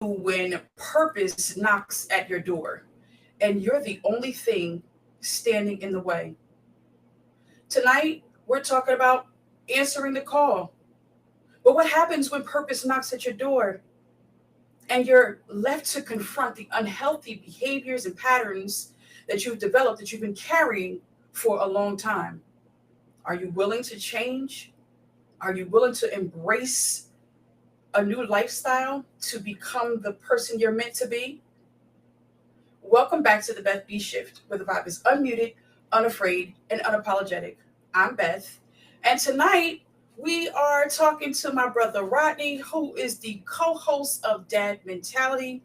when purpose knocks at your door and you're the only thing standing in the way? Tonight, we're talking about answering the call. But what happens when purpose knocks at your door and you're left to confront the unhealthy behaviors and patterns that you've developed, that you've been carrying for a long time? Are you willing to change? Are you willing to embrace a new lifestyle to become the person you're meant to be? Welcome back to the Beth B Shift, where the vibe is unmuted, unafraid, and unapologetic. I'm Beth, and tonight we are talking to my brother Rodney, who is the co-host of Dad Mentality.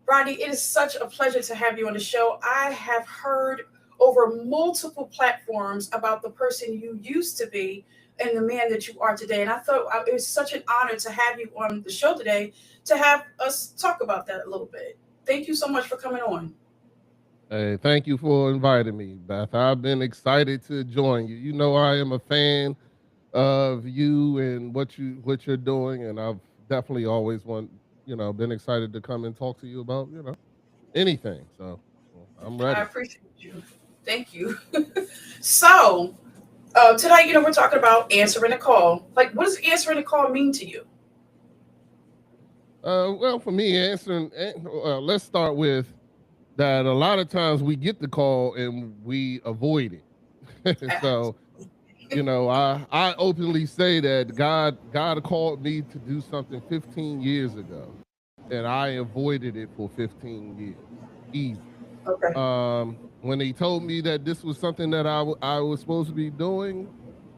Rodney, it is such a pleasure to have you on the show. I have heard over multiple platforms about the person you used to be and the man that you are today. And I thought it was such an honor to have you on the show today to have us talk about that a little bit. Thank you so much for coming on. Hey, thank you for inviting me, Beth. I've been excited to join you. You know, I am a fan of you and what you're doing, and I've definitely always been excited to come and talk to you about, anything. So I'm I ready. appreciate you. Thank you. So, tonight, we're talking about answering a call. Like, what does answering a call mean to you? Well, for me, let's start with that. A lot of times we get the call and we avoid it. So, I openly say that God called me to do something 15 years ago, and I avoided it for 15 years. Easy. Okay. When he told me that this was something that I was supposed to be doing,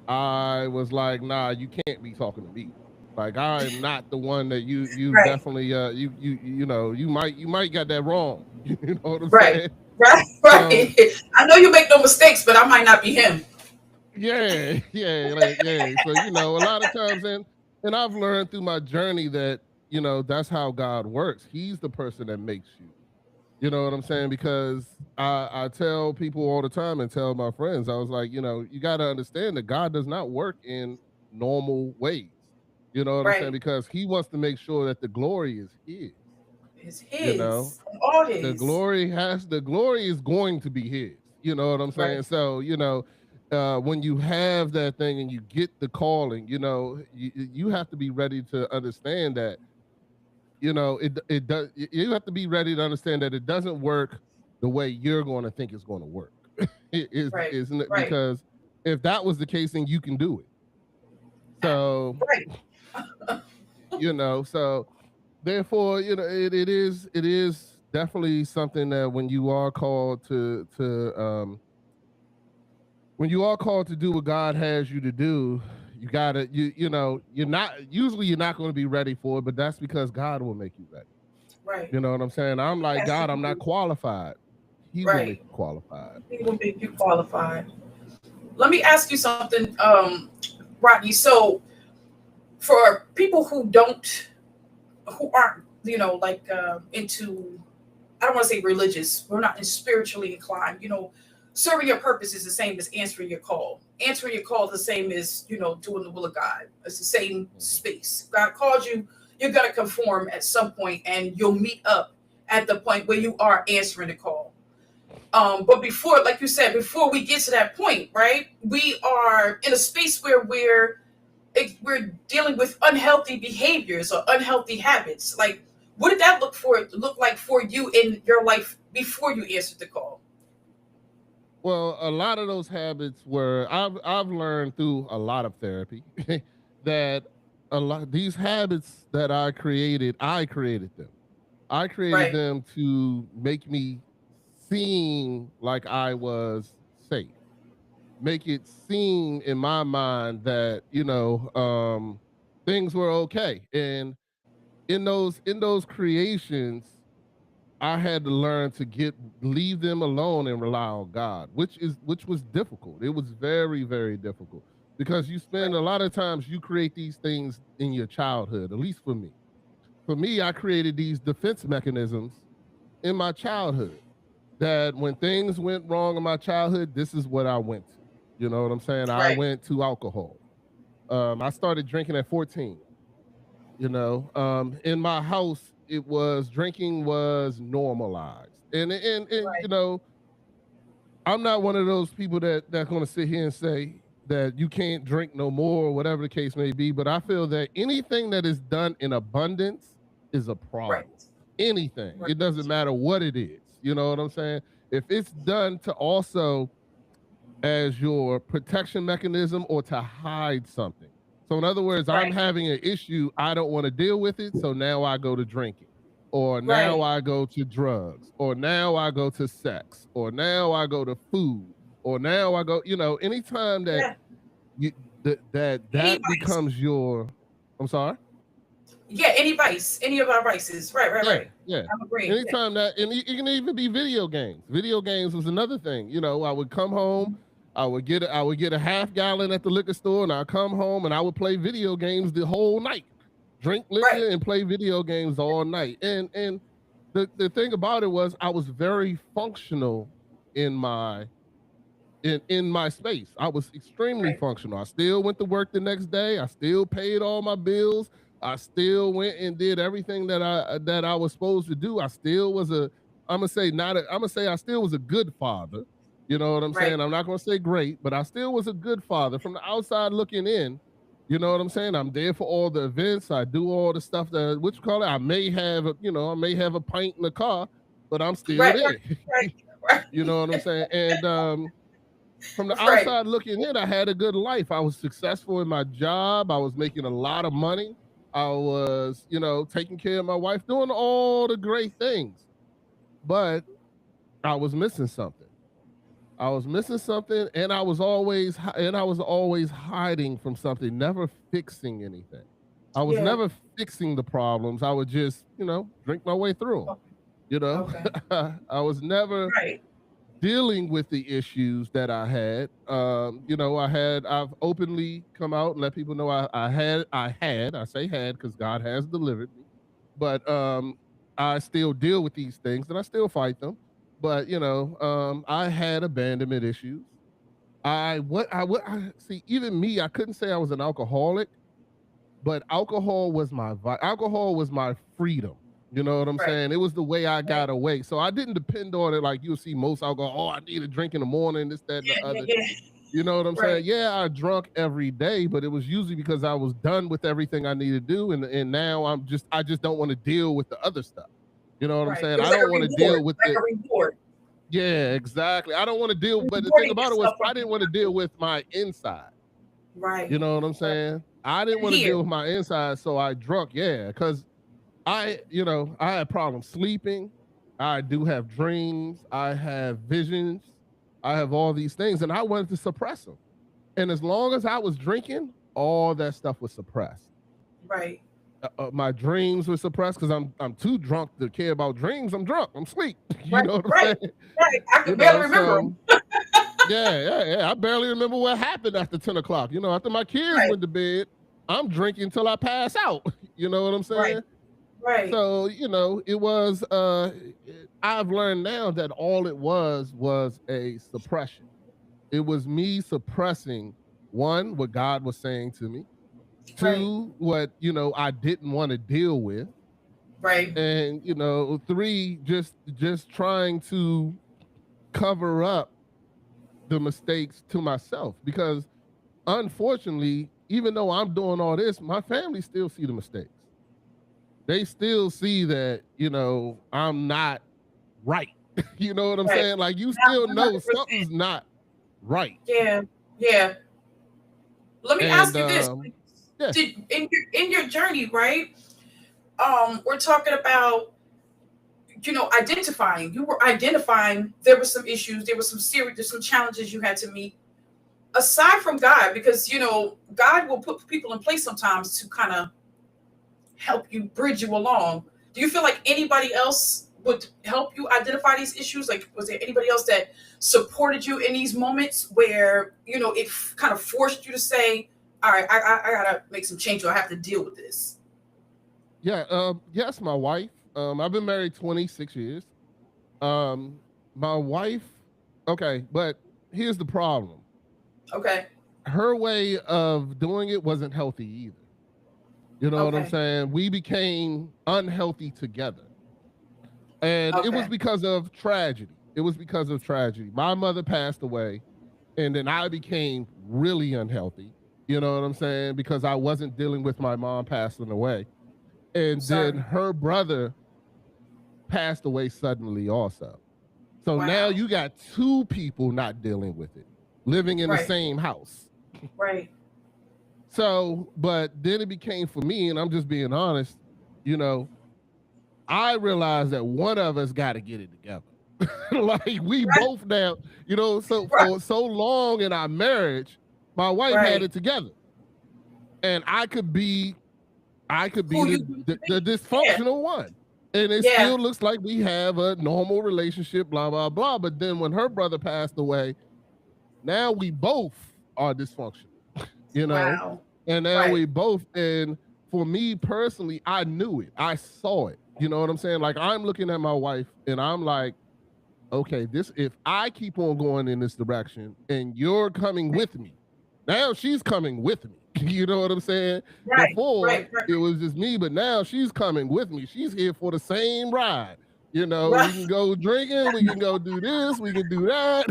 I was like, nah, you can't be talking to me. Like, I am not the one that you Right. definitely you might got that wrong. You know what I'm Right. saying? Right. So Right. I know you make no mistakes, but I might not be him. yeah. So a lot of times, and I've learned through my journey that that's how God works. He's the person that makes you. You know what I'm saying? Because I tell people all the time and tell my friends, I was like, you got to understand that God does not work in normal ways. You know what I'm saying? Right. Because he wants to make sure that the glory is his. It's You know, his. All the his. glory is going to be his. You know what I'm Right. saying? So, when you have that thing and you get the calling, you have to be ready to understand that it does. You have to be ready to understand that it doesn't work the way you're going to think it's going to work. Right. Isn't it? Right. Because if that was the case, then you can do it. So Right. so therefore, it is definitely something that when you are called to do what God has you to do, you gotta you're not going to be ready for it, but that's because God will make you ready. Right. You know what I'm saying? I'm like, Yes, God, I'm not qualified. He will right. make you qualified. He will make you qualified. Let me ask you something, Rodney. So, for people who aren't, into, I don't want to say religious, we're not spiritually inclined, serving your purpose is the same as answering your call. Answering your call is the same as, doing the will of God. It's the same Mhm. space. God called you, you're going to conform at some point and you'll meet up at the point where you are answering the call. But before, like you said, before we get to that point, right, we are in a space where we're dealing with unhealthy behaviors or unhealthy habits. Like, what did that look like for you in your life before you answered the call? Well, a lot of those habits I've learned through a lot of therapy that a lot these habits that I created them. I created Right, them to make me seem like I was safe. Make it seem in my mind that things were okay. And in those creations, I had to learn to leave them alone and rely on God, which was difficult. It was very, very difficult because you spend right, a lot of times you create these things in your childhood, at least for me. For me, I created these defense mechanisms in my childhood that when things went wrong in my childhood, this is what I went to. You know what I'm saying? I right, went to alcohol. I started drinking at 14. In my house, it was drinking was normalized, and Right. you know, I'm not one of those people that's going to sit here and say that you can't drink no more or whatever the case may be. But I feel that anything that is done in abundance is a Right. problem. Anything, Right. it doesn't matter what it is. You know what I'm saying? If it's done to also as your protection mechanism or to hide something. So in other words, I'm Right. having an issue, I don't want to deal with it, so now I go to drinking. Or now Right. I go to drugs, or now I go to sex, or now I go to food, or now I go, you know, anytime that Yeah. you Any that vice. becomes your, I'm sorry? Yeah. Any vice. Any of our vices. Right. Right. Yeah, Right. yeah. I'm agreeing. Yeah. Anytime that, and it can even be video games. Video games was another thing. You know, I would come home, I would get a half gallon at the liquor store, and I'd come home and I would play video games the whole night, drink Right. liquor and play video games all night. And the thing about it was I was very functional in my in my space. I was extremely Right. functional. I still went to work the next day. I still paid all my bills. I still went and did everything that I was supposed to do. I still was a I'm gonna say not a, I'm gonna say I still was a good father. You know what I'm Right. saying? I'm not gonna say great, but I still was a good father from the outside looking in. You know what I'm saying? I'm there for all the events. I do all the stuff that what you call it. I may have I may have a pint in the car, but I'm still Right. there. Right. Right. You know what I'm saying? And from the Right. outside looking in, I had a good life. I was successful in my job. I was making a lot of money. I was, taking care of my wife, doing all the great things. But I was missing something. I was missing something, and I was always hiding from something, never fixing anything. I was Yeah. never fixing the problems. I would just, drink my way through them. You know, Okay. I was never Right. dealing with the issues that I had. I've openly come out and let people know I say had because God has delivered me, but I still deal with these things and I still fight them. But I had abandonment issues. I see, even me, I couldn't say I was an alcoholic, but alcohol was my freedom. You know what I'm Right. saying? It was the way I Right. got away. So I didn't depend on it like you'll see most alcohol. Oh, I need a drink in the morning, this, that, and the Yeah. Yeah. other. Yeah. You know what I'm Right. saying? Yeah, I drunk every day, but it was usually because I was done with everything I needed to do. And now I just don't want to deal with the other stuff. You know what I'm Right. saying? It was I like don't a want to reward. deal with Like a reward. yeah, exactly. I don't want to deal, but the thing Rewarding about it was yourself when I you didn't want to deal with my inside. You right. know what I'm Right. saying? I didn't And want to here. deal with my inside, so I drunk, yeah, because I had problems sleeping. I do have dreams. I have visions. I have all these things, and I wanted to suppress them. And as long as I was drinking, all that stuff was suppressed. Right. My dreams were suppressed because I'm too drunk to care about dreams. I'm drunk. I'm asleep. You Right. know what I'm Right. saying? Right. I You can barely know, remember so them. yeah. I barely remember what happened after 10 o'clock. After my kids Right. went to bed, I'm drinking until I pass out. You know what I'm Right. saying? Right. So, it was I've learned now that all it was a suppression. It was me suppressing one, what God was saying to me, Right. two, what, I didn't want to deal with, Right. and, three, just trying to cover up the mistakes to myself because unfortunately, even though I'm doing all this, my family still see the mistakes. They still see that, I'm not right. You know what I'm Right. saying? Like you Not still know 100%. something's not right. Yeah. Yeah. Let me And ask you this. yeah. Did in your journey, right? We're talking about identifying. You were identifying there were some issues, there's some challenges you had to meet. Aside from God, because God will put people in place sometimes to kind of help you bridge you along. Do you feel like anybody else would help you identify these issues? Like, was there anybody else that supported you in these moments where it kind of forced you to say, "All right, I gotta make some change, or I have to deal with this"? Yeah. Yes, my wife. I've been married 26 years. Um, my wife. Okay, but here's the problem. Okay. Her way of doing it wasn't healthy either. You know what I'm Okay. saying? We became unhealthy together. And it was Okay. because of tragedy. It was because of tragedy. My mother passed away, and then I became really unhealthy. You know what I'm saying? Because I wasn't dealing with my mom passing away. I'm And then sorry. her brother passed away suddenly also. So now Wow. you got two people not dealing with it, living in the Right. same house. Right. So, but then it became for me, and I'm just being honest, you know, I realized that one of us got to get it together. Like we Right. both now, so Right. for so long in our marriage, my wife had Right. it together. And I could be Who the you used to the be? Yeah. dysfunctional one. And it Yeah. still looks like we have a normal relationship, blah, blah, blah. But then when her brother passed away, now we both are dysfunctional, you know? Wow. And now Right. we both, and for me personally, I knew it. I saw it. You know what I'm saying? Like I'm looking at my wife and I'm like, okay, if I keep on going in this direction and you're coming with me, now she's coming with me. You know what I'm saying? Right. Before Right. Right. it was just me, but now she's coming with me. She's here for the same ride. We Right. can go drinking, we can go do this, we can do that.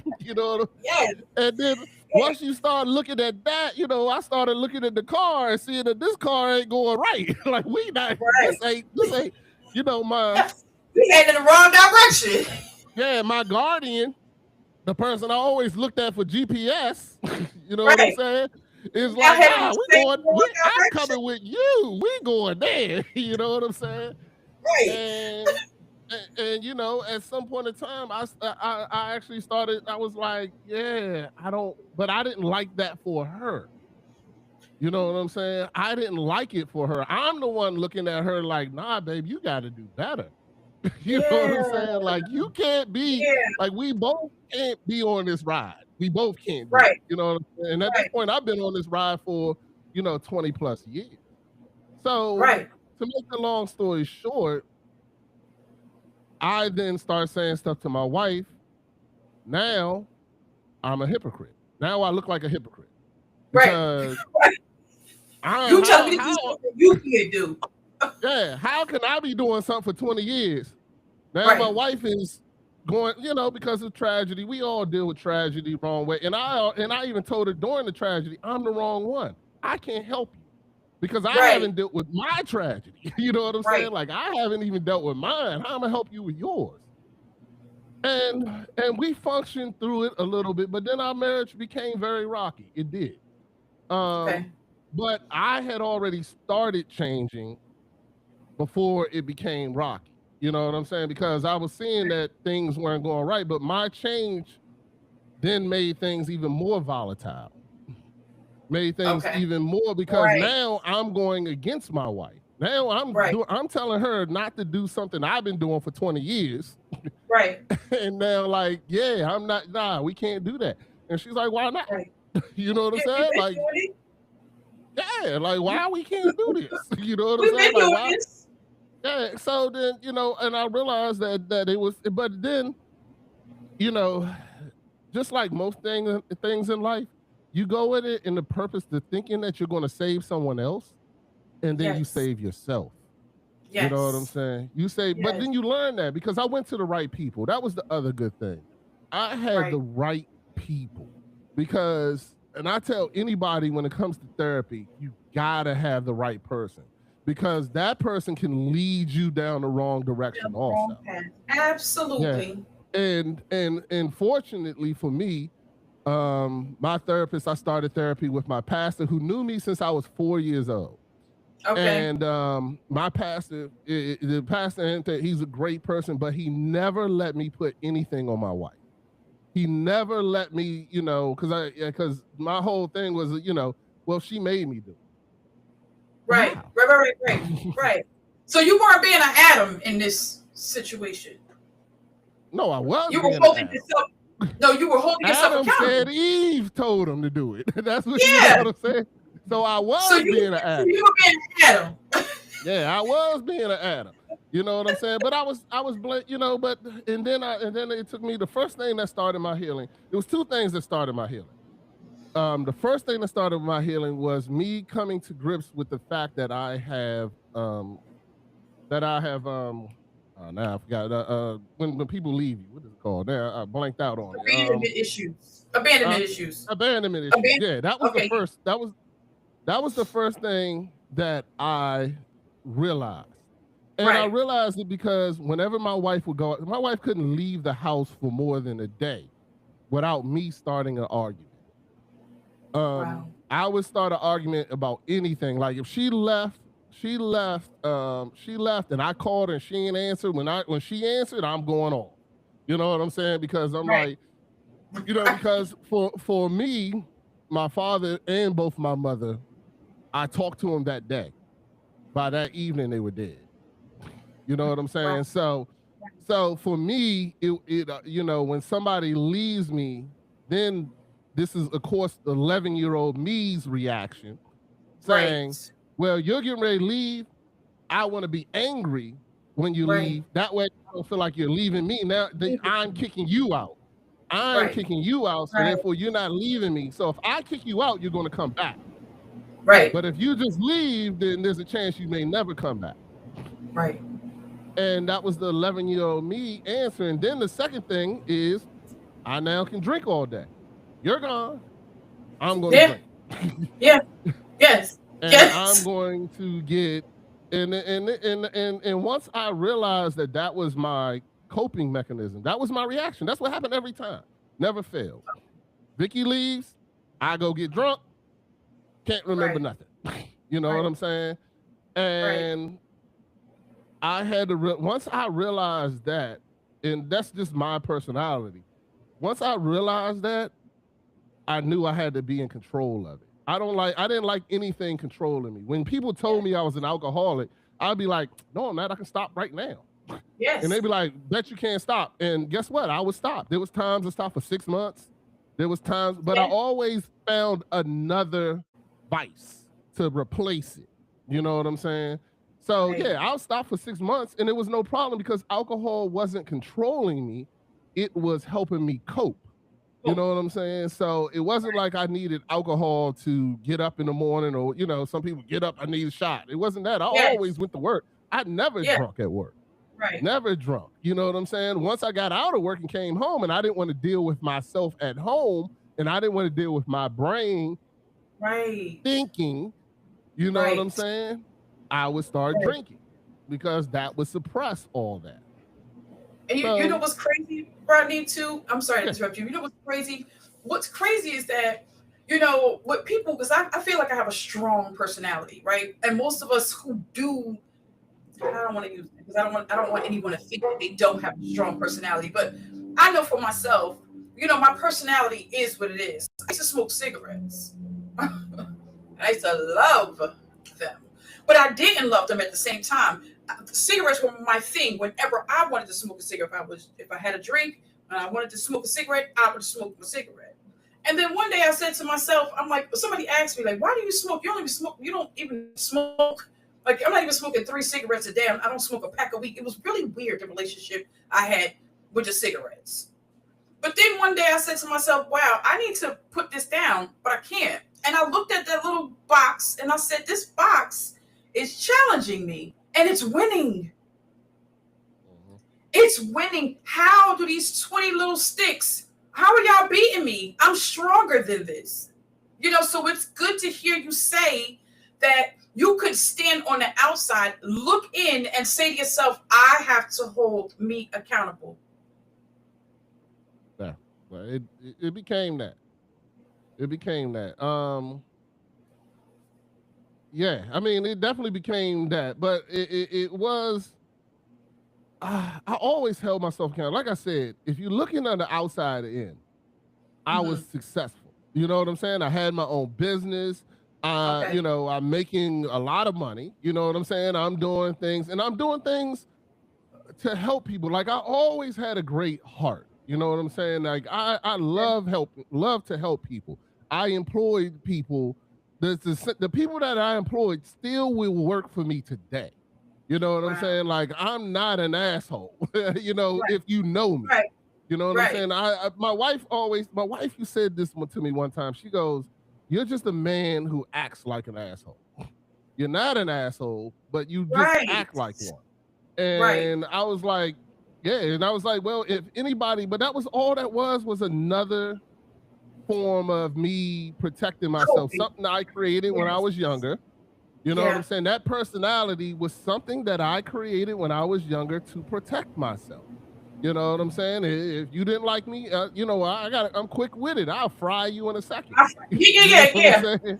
Yes. And then Yes. once you start looking at that, I started looking at the car and seeing that this car ain't going right. Like we not, Right. this ain't, my We headed in the wrong direction. my guardian, the person I always looked at for GPS, you know what I'm Right. saying? Is Now like, headed in nah, the same wrong I'm direction. coming with you. We going there. You know what I'm saying? Right. And at some point in time, I actually started. I was like, yeah, but I didn't like that for her. You know what I'm saying? I didn't like it for her. I'm the one looking at her like, nah, babe, you got to do better. You know what I'm Yeah. saying? Like you can't be Yeah. like we both can't be on this ride. We both can't do it. Right. You know what I'm saying? And at this Right. point, I've been on this ride for 20 plus years. So Right. to make the long story short, I then start saying stuff to my wife. Now I'm a hypocrite. Now I look like a hypocrite Right. because Right. I You telling me to do how something you can't do. yeah, how can I be doing something for 20 years? Now my Right. wife is going, because of tragedy. We all deal with tragedy wrong way. And I even told her during the tragedy, I'm the wrong one. I can't help you because I Right. haven't dealt with my tragedy. You know what I'm saying? Right. Like I haven't even dealt with mine. How am I gonna help you with yours? And we functioned through it a little bit, but then our marriage became very rocky. It did. Okay. But I had already started changing before it became rocky. You know what I'm saying? Because I was seeing that things weren't going right, but my change then made things even more volatile, made things Okay. even more because Right. now I'm going against my wife. Now Right. I'm telling her not to do something I've been doing for 20 years. Right. And now like, yeah, we can't do that. And she's like, why not? Right. You know what I'm Yeah, we've saying? been Like, doing it. yeah, like why we can't do this? You know what I'm We've saying? been Like doing why? this. Yeah. So then, and I realized that it was, but then, you know, just like most things in life, you go with it in the purpose to thinking that you're going to save someone else, and then you Yes. save yourself. You know what I'm Yes. saying? You say, but Yes. then you learn that because I went to the right people. That was the other good thing. I had the Right. right people because, and I tell anybody when it comes to therapy, you gotta have the right person because that person can lead you down the wrong direction Down the wrong also. path. Yeah. Absolutely. And fortunately for me, my therapist, I started therapy with my pastor who knew me since I was 4 years old. Okay. And my pastor, the pastor, he's a great person, but he never let me put anything on my wife. He never let me, because my whole thing was, well, she made me do it. Right. How? Right. So you weren't being an Adam in this situation. No, I was You were being an holding Adam. yourself. No, you were holding yourself Adam accountable. said Eve told him to do it. That's what you know Yeah. what I'm saying. So I was So being an Adam. you were being an Adam. Yeah, I was being an Adam. You know what I'm saying? But I was but and then it took me the first thing that started my healing. There was two things that started my healing. the first thing that started my healing was me coming to grips with the fact that now I forgot when people leave you, what is it called? Now I blanked out on it. Abandonment issues. Abandonment issues. Abandonment issues. Yeah, that was the Okay. first. That was the first thing that I realized. And I Right. realized it because whenever my wife would go, my wife couldn't leave the house for more than a day without me starting an argument. Wow. I would start an argument about anything. Like if she left, and I called her and she didn't answer. When she answered, I'm going off. You know what I'm saying? Because I'm Right. like, because for me, my father and both my mother, I talked to them that day. By that evening, they were dead. You know what I'm saying? Wow. So for me, it when somebody leaves me, then this is of course the 11-year-old me's reaction, saying, Right. "Well, you're getting ready to leave. I want to be angry when you Right. leave. That way, I don't feel like you're leaving me. Now I'm kicking you out. I'm Right. kicking you out. So Right. therefore, you're not leaving me. So if I kick you out, you're going to come back. Right. But if you just leave, then there's a chance you may never come back." Right. And that was the 11-year-old me answering. Then the second thing is, I now can drink all day. You're gone. I'm going to drink. Yeah. Yes. And yes. I'm going to get, and once I realized that was my coping mechanism, that was my reaction. That's what happened every time. Never failed. Vicky leaves, I go get drunk, can't remember nothing. You know what I'm saying? And I had to, once I realized that, and that's just my personality, once I realized that, I knew I had to be in control of it. I didn't like anything controlling me. When people told me I was an alcoholic, I'd be like, no, I'm not, I can stop right now. Yes. And they'd be like, bet you can't stop. And guess what? I would stop. There was times I stopped for 6 months. There was times, but I always found another vice to replace it. You know what I'm saying? So yeah, I'll stop for 6 months and it was no problem because alcohol wasn't controlling me. It was helping me cope. You know what I'm saying? So it wasn't like I needed alcohol to get up in the morning or, some people get up, I need a shot. It wasn't that. I always went to work. I never drunk at work. Right. Never drunk. You know what I'm saying? Once I got out of work and came home and I didn't want to deal with myself at home and I didn't want to deal with my brain thinking, you know what I'm saying? I would start drinking because that would suppress all that. And you know what's crazy, Rodney, too? I'm sorry to interrupt you. You know what's crazy? What's crazy is that, what people, because I feel like I have a strong personality, right? And most of us who do, I don't want to use it because I don't want anyone to think that they don't have a strong personality. But I know for myself, my personality is what it is. I used to smoke cigarettes. I used to love them. But I didn't love them at the same time. Cigarettes were my thing. Whenever I wanted to smoke a cigarette, if I had a drink and I wanted to smoke a cigarette, I would smoke a cigarette. And then one day I said to myself, I'm like, somebody asked me, like, why do you smoke? You don't even smoke. Like, I'm not even smoking 3 cigarettes a day. I don't smoke a pack a week. It was really weird, the relationship I had with the cigarettes. But then one day I said to myself, wow, I need to put this down, but I can't. And I looked at that little box and I said, this box is challenging me. And it's winning. It's winning. How do these 20 little sticks, how are y'all beating me? I'm stronger than this. So it's good to hear you say that you could stand on the outside, look in, and say to yourself, I have to hold me accountable. Yeah. Well, it became that. It became that. Yeah, I mean, it definitely became that, but it was, I always held myself accountable. Like I said, if you're looking on the outside in, I was successful. You know what I'm saying? I had my own business. I'm making a lot of money. You know what I'm saying? I'm doing things, and I'm doing things to help people. Like I always had a great heart. You know what I'm saying? Like I love to help people. I employed people. The people that I employed still will work for me today. You know what I'm saying? Like I'm not an asshole. If you know me. You know what I'm Right. saying? My wife you said this one to me one time. She goes, "You're just a man who acts like an asshole. You're not an asshole, but you just Right. act like one." Right. And I was like, yeah. And I was like, well, if anybody, but that was all that was another form of me protecting myself, Coping. something I created when I Yes. was younger. You know what I'm Yeah. saying? That personality was something that I created when I was younger to protect myself. You know what I'm saying? If you didn't like me, I'm quick witted. I'll fry you in a second. Yeah, You know yeah, what I'm yeah. saying?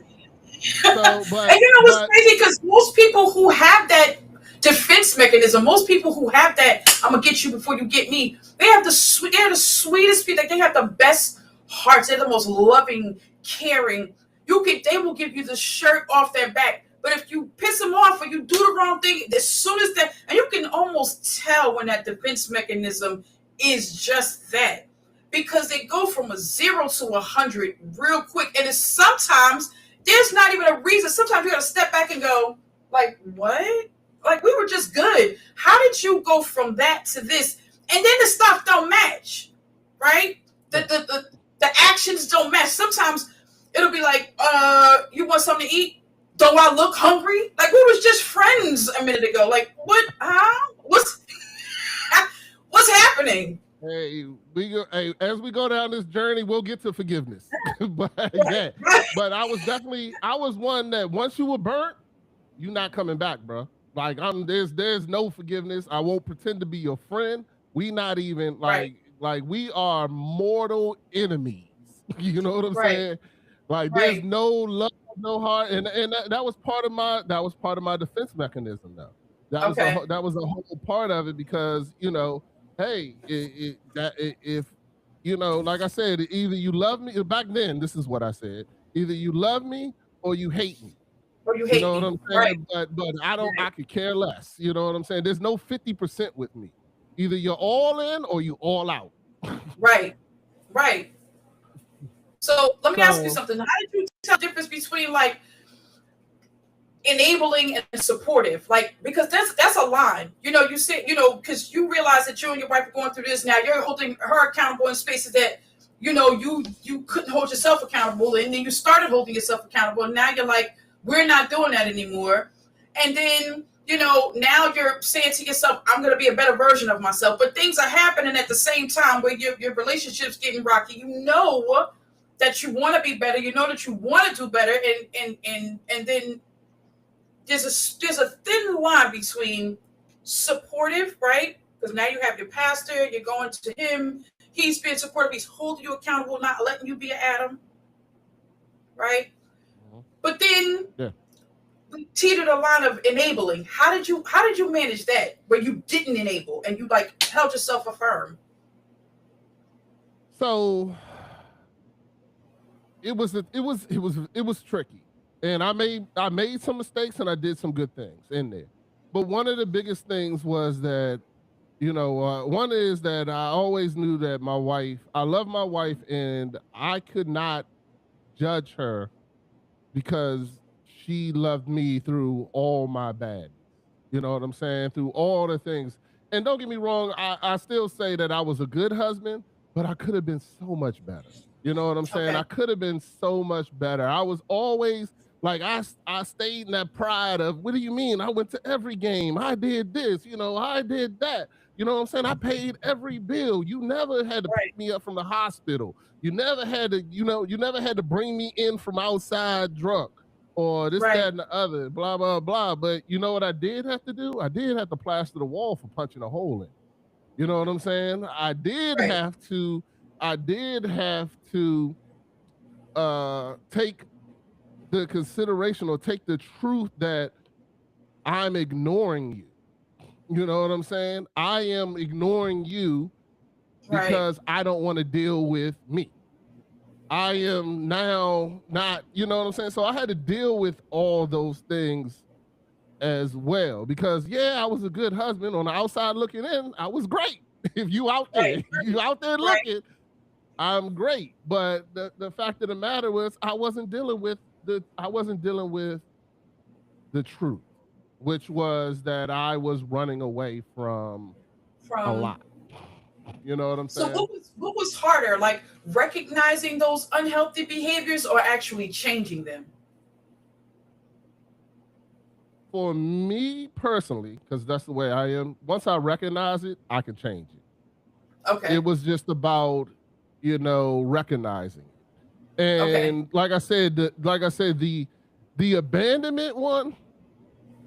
So, And you know what's but crazy? Because most people who have that defense mechanism, most people who have that, I'm gonna get you before you get me. They have the sweetest people. Like, they have the best hearts. They're the most loving, caring. They will give you the shirt off their back. But if you piss them off or you do the wrong thing, as soon as that, and you can almost tell when that defense mechanism is just that, because they go from a 0 to 100 real quick, and it's sometimes there's not even a reason. Sometimes you gotta step back and go, like, what? Like, we were just good. How did you go from that to this? And then the stuff don't match, right? The actions don't match. Sometimes it'll be like, you want something to eat? Do I look hungry? Like, we was just friends a minute ago. Like, what? Huh? What's happening? hey, as we go down this journey, we'll get to forgiveness. But Right, yeah, right, but I was one that once you were burnt, you're not coming back, bro. Like there's no forgiveness. I won't pretend to be your friend. We not even right, like we are mortal enemies. You know what I'm right, saying? Like there's right. no love, no heart, and that was part of my defense mechanism. Though Okay. that was a whole part of it because hey, if like I said, either you love me back then. This is what I said: either you love me or you hate me. Or you You hate know what me. I'm Right, saying? But I don't. right, I could care less. You know what I'm saying? There's no 50% with me. Either you're all in or you all out. right, right. So let me ask you So something. How did you tell the difference between, like, enabling and supportive? Like, because that's a line. You say, because you realize that you and your wife are going through this now. You're holding her accountable in spaces that you couldn't hold yourself accountable, and then you started holding yourself accountable, and now you're like, we're not doing that anymore. And then now you're saying to yourself, I'm going to be a better version of myself. But things are happening at the same time where your relationship's getting rocky. You know that you want to be better. You know that you want to do better, and then there's a thin line between supportive, right? Because now you have your pastor, you're going to him, he's being supportive, he's holding you accountable, not letting you be an Adam, right? But then yeah. we teetered a line of enabling. How did you manage that where you didn't enable and you, like, held yourself firm? So it was tricky, and I made some mistakes and I did some good things in there. But one of the biggest things was that one is that I always knew that I love my wife, and I could not judge her because she loved me through all my badness. You know what I'm saying? Through all the things. And don't get me wrong, I still say that I was a good husband, but I could have been so much better. You know what I'm saying? I Okay. could have been so much better. I was always like I stayed in that pride of, what do you mean? I went to every game. I did this, I did that. You know what I'm saying? I paid every bill. You never had to pick Right, me up from the hospital. You never had to bring me in from outside drunk or this, that, right, and the other, blah, blah, blah. But you know what I did have to do? I did have to plaster the wall for punching a hole in. You know what I'm saying? right, I did have to take the consideration or take the truth that I'm ignoring you. You know what I'm saying? I am ignoring you right, because I don't want to deal with me. I am now not, you know what I'm saying? So I had to deal with all those things as well because I was a good husband. On the outside looking in, I was great. If you out right, there, you out there right, looking, I'm great. But the fact of the matter was I wasn't dealing with the truth, which was that I was running away from a from lot. You know what I'm So saying? what was harder, like recognizing those unhealthy behaviors or actually changing them? For me personally, because that's the way I am, once I recognize it, I can change it. Okay. It was just about, recognizing it. Okay. And like I said, the abandonment one,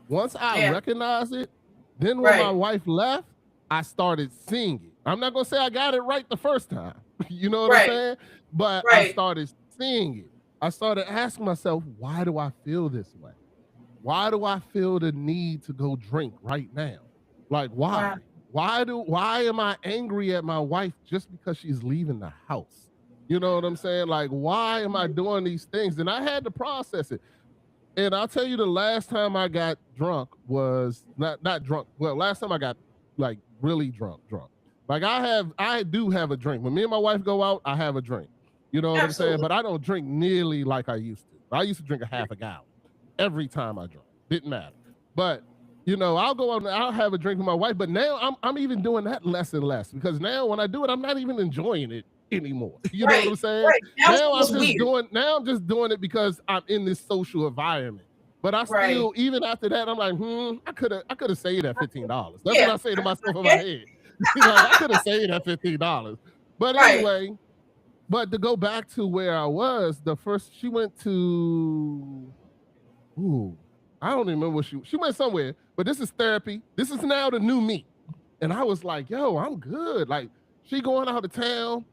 once I Yeah. recognized it, then when my Right. wife left, I started seeing it. I'm not gonna say I got it right the first time, you know what I'm Right. saying? But I Right. started seeing it. I started asking myself, why do I feel this way? Why do I feel the need to go drink right now? Like, Wow. why? Why am I angry at my wife just because she's leaving the house? You know what I'm saying? Like, why am I doing these things? And I had to process it. And I'll tell you, the last time I got drunk was not drunk. Well, last time I got like really drunk. Like I do have a drink. When me and my wife go out, I have a drink. You know what I'm saying? Absolutely. But I don't drink nearly like I used to. I used to drink a half a gallon every time I drank. Didn't matter. But I'll go out and I'll have a drink with my wife. But now I'm even doing that less and less, because now when I do it, I'm not even enjoying it anymore. You know what Right. I'm saying? Right. Now it's almost weird. Now I'm just doing it because I'm in this social environment. But I Right. still, even after that, I'm like, I could have saved that $15. That's what Yeah. I say to myself in my head. Like, I could have saved that $15. But Right. anyway, but to go back to where I was, the first she went to, ooh, I don't even remember what she went somewhere. But this is therapy. This is now the new me. And I was like, yo, I'm good. Like, she going out of town,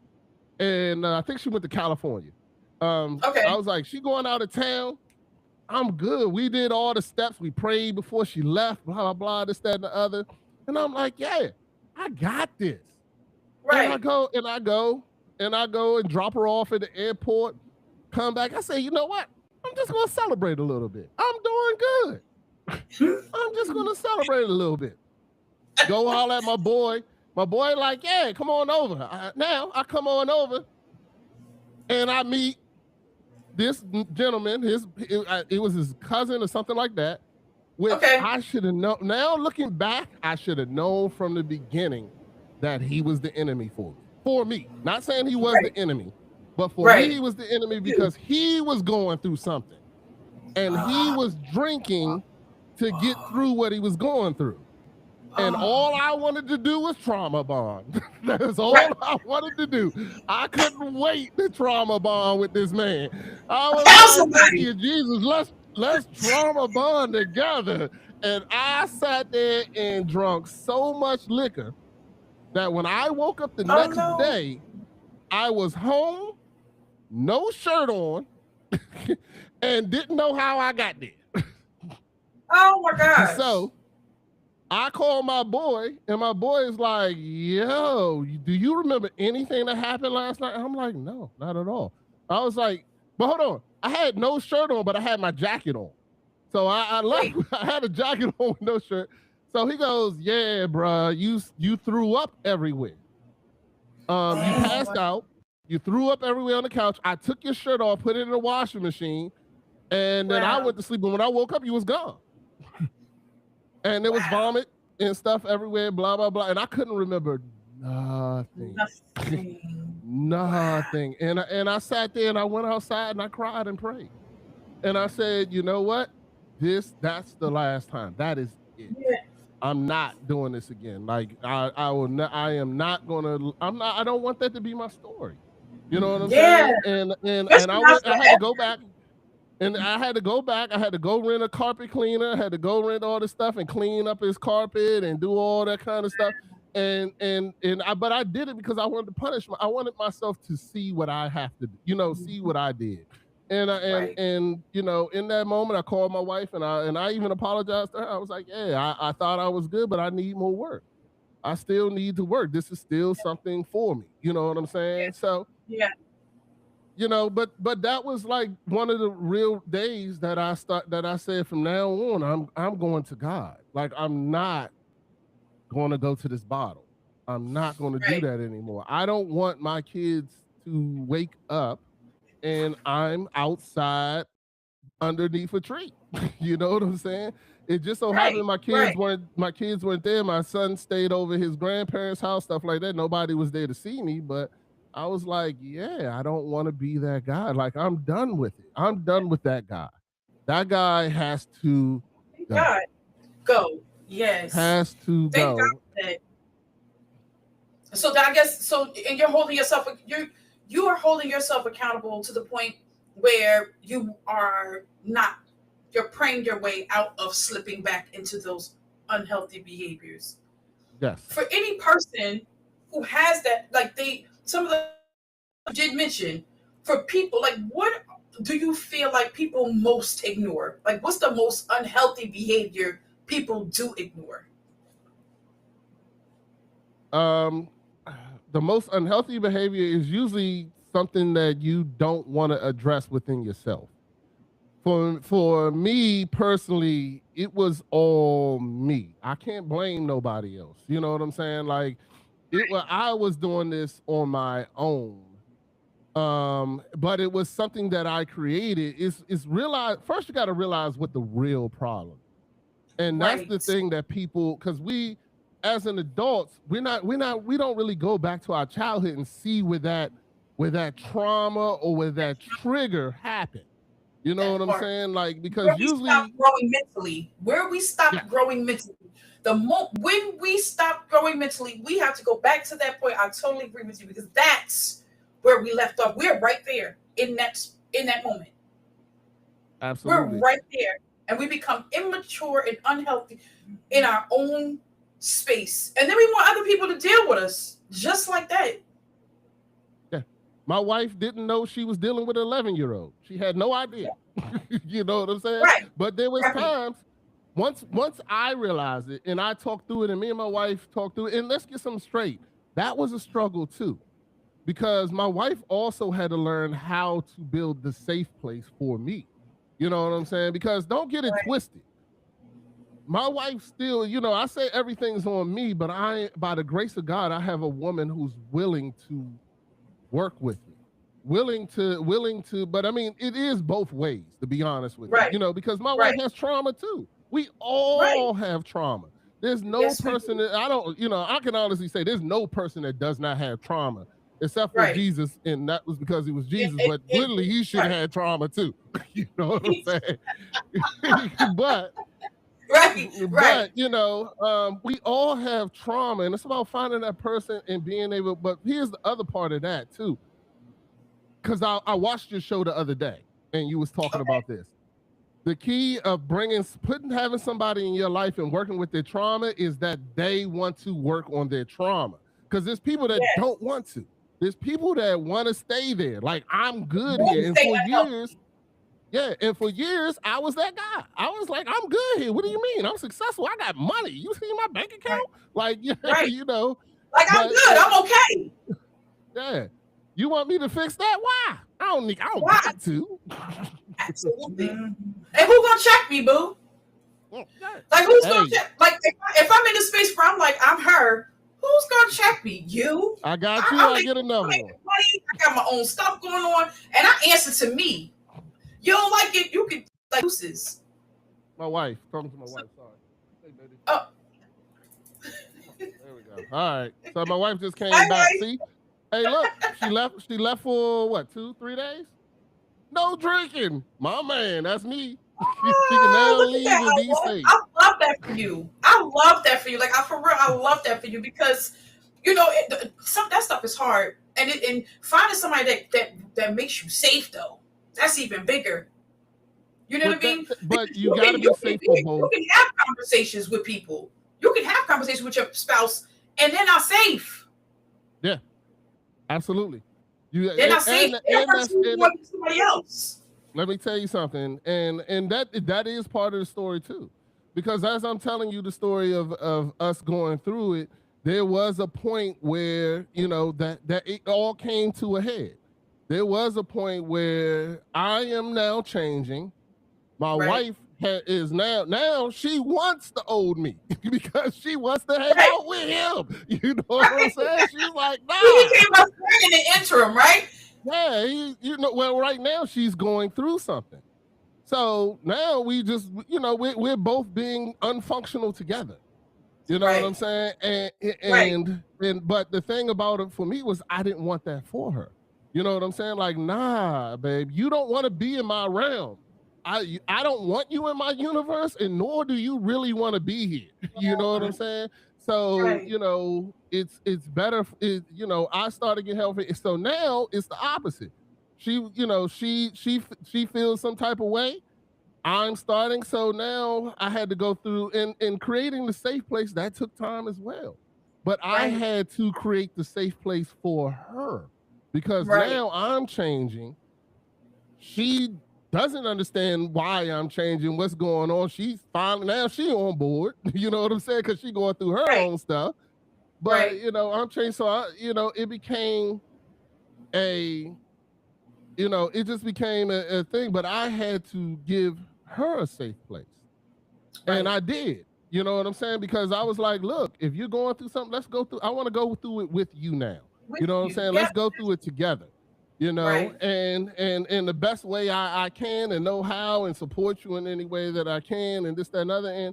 and I think she went to California. I Okay. was like, she going out of town. I'm good. We did all the steps. We prayed before she left, blah, blah, blah, this, that, and the other. And I'm like, yeah, I got this. And I Right. go, and I go, and I go and drop her off at the airport, come back. I say, you know what? I'm just going to celebrate a little bit. I'm doing good. I'm just going to celebrate a little bit. Go holler at my boy. My boy like, yeah, come on over. Now I come on over, and I meet this gentleman. It was his cousin or something like that, which Okay. I should have known. Now looking back, I should have known from the beginning that he was the enemy for me. For me, not saying he was Right. the enemy, but for me, Right. he was the enemy because he was going through something, and he was drinking to get through what he was going through. And all I wanted to do was trauma bond. That's all Right. I wanted to do. I couldn't wait to trauma bond with this man. I was Found like, thank somebody. you, Jesus. Let's trauma bond together. And I sat there and drunk so much liquor that when I woke up the Oh next no. day, I was home, no shirt on, and didn't know how I got there. Oh my gosh. So I called my boy, and my boy is like, yo, do you remember anything that happened last night? And I'm like, no, not at all. I was like, but hold on. I had no shirt on, but I had my jacket on. So I left. Wait. I had a jacket on with no shirt. So he goes, yeah, bro, you threw up everywhere. You passed out. You threw up everywhere on the couch. I took your shirt off, put it in the washing machine, and then I went to sleep. And when I woke up, you was gone. And there was vomit and stuff everywhere, blah, blah, blah. And I couldn't remember nothing. Nothing. Wow. And I sat there and I went outside and I cried and prayed. And I said, you know what? That's the last time. That is it. Yeah. I'm not doing this again. Like I am not gonna, I don't want that to be my story. You know what I'm saying? And I had to go back. And I had to go back. I had to go rent a carpet cleaner. I had to go rent all this stuff and clean up his carpet and do all that kind of stuff. But I did it because I wanted to punish. I wanted myself to see what I have to do. See what I did. And in that moment, I called my wife and I even apologized to her. I was like, yeah, I thought I was good, but I need more work. I still need to work. This is still something for me. You know what I'm saying? Yeah. So Yeah. But that was like one of the real days that I said from now on, I'm going to God. Like, I'm not going to go to this bottle. I'm not going to do that anymore. I don't want my kids to wake up and I'm outside underneath a tree. You know what I'm saying? It just so Right, happened my kids weren't there. My son stayed over his grandparents' house, stuff like that. Nobody was there to see me, but I was like, yeah, I don't want to be that guy. Like, I'm done with it. I'm done with that guy. That guy has to Thank go. God. Go. Yes. Has to Thank God go. for that. So I guess so, and you're holding yourself. You are holding yourself accountable to the point where you are not. You're praying your way out of slipping back into those unhealthy behaviors. Yes. For any person who has that, like some of the did mention, for people, like what do you feel like people most ignore? Like what's the most unhealthy behavior people do ignore? The most unhealthy behavior is usually something that you don't want to address within yourself. For me personally, it was all me. I can't blame nobody else. You know what I'm saying? Like I was doing this on my own. But it was something that I created. Is realize first you got to realize what the real problem is. And that's the thing that people, because we as an adults, we don't really go back to our childhood and see where that trauma or where that trigger happened. You know what I'm saying? Like, because usually stop growing mentally, where we stop growing mentally, when we stop growing mentally, we have to go back to that point. I totally agree with you, because that's where we left off. We're right there in that moment. Absolutely. We're right there. And we become immature and unhealthy in our own space. And then we want other people to deal with us just like that. Yeah. My wife didn't know she was dealing with an 11-year-old. She had no idea. You know what I'm saying? Right. But there was times, once I realized it and I talked through it and me and my wife talked through it, and let's get something straight. That was a struggle too. Because my wife also had to learn how to build the safe place for me. You know what I'm saying? Because don't get it twisted. My wife still, I say everything's on me, but by the grace of God, I have a woman who's willing to work with me. Willing to, but I mean, it is both ways, to be honest with you. Because my wife has trauma too. We all have trauma. There's no person that I can honestly say there's no person that does not have trauma. Except for Jesus, and that was because he was Jesus. But literally, he should have had trauma too. You know what I'm saying? But we all have trauma, and it's about finding that person and being able. But here's the other part of that too, because I watched your show the other day, and you was talking about this. The key of having somebody in your life and working with their trauma is that they want to work on their trauma. Because there's people that don't want to. There's people that want to stay there. Like, I'm good here. And for years, I was that guy. I was like, I'm good here. What do you mean? I'm successful. I got money. You see my bank account? Like, Like, I'm good. I'm okay. Yeah. You want me to fix that? Why? I don't got to. Absolutely. And who gonna check me, boo? Like, who's gonna check? Like, if I'm in a space where I'm like, I'm her, who's gonna check me? You? I got you. I get another one. I got my own stuff going on, and I answer to me. You don't like it? You can like deuces. My wife. Talking to my wife. Sorry. Hey, baby. Oh. There we go. All right. So my wife just came back. Wife. See? Hey, look. She left for what? 2-3 days? No drinking. My man. That's me. She can now leave and be safe. I love that for you. I love that for you. Like, for real, I love that for you, because that stuff is hard, and finding somebody that makes you safe, though, that's even bigger. You know what I mean? But you gotta be safe for both. You can have conversations with people. You can have conversations with your spouse, and they're not safe. Yeah, absolutely. They're not safe. Somebody else. Let me tell you something, and that is part of the story too, because as I'm telling you the story of us going through it, there was a point where that it all came to a head. There was a point where I am now changing. My wife is now she wants the old me because she wants to hang out with him. You know what I'm saying? She's like, nah. He became my friend in the interim, right? Yeah, well, right now she's going through something. So now we just, we're both being unfunctional together. You know what I'm saying? And but the thing about it for me was I didn't want that for her. You know what I'm saying? Like, nah, babe, you don't want to be in my realm. I don't want you in my universe, and nor do you really want to be here. You know what I'm saying? So, it's better. I started getting healthy. So now it's the opposite. She, she feels some type of way. I'm starting. So now I had to go through in creating the safe place. That took time as well. But I had to create the safe place for her because now I'm changing. She doesn't understand why I'm changing, what's going on. She's finally, now she on board. You know what I'm saying? Because she's going through her own stuff. But, I'm changing. So, it became it just became a thing. But I had to give her a safe place. And I did. You know what I'm saying? Because I was like, look, if you're going through something, let's go through. I want to go through it with you now. You know what I'm saying? Let's go through it together. And the best way I can and know how and support you in any way that I can and this, that, and other.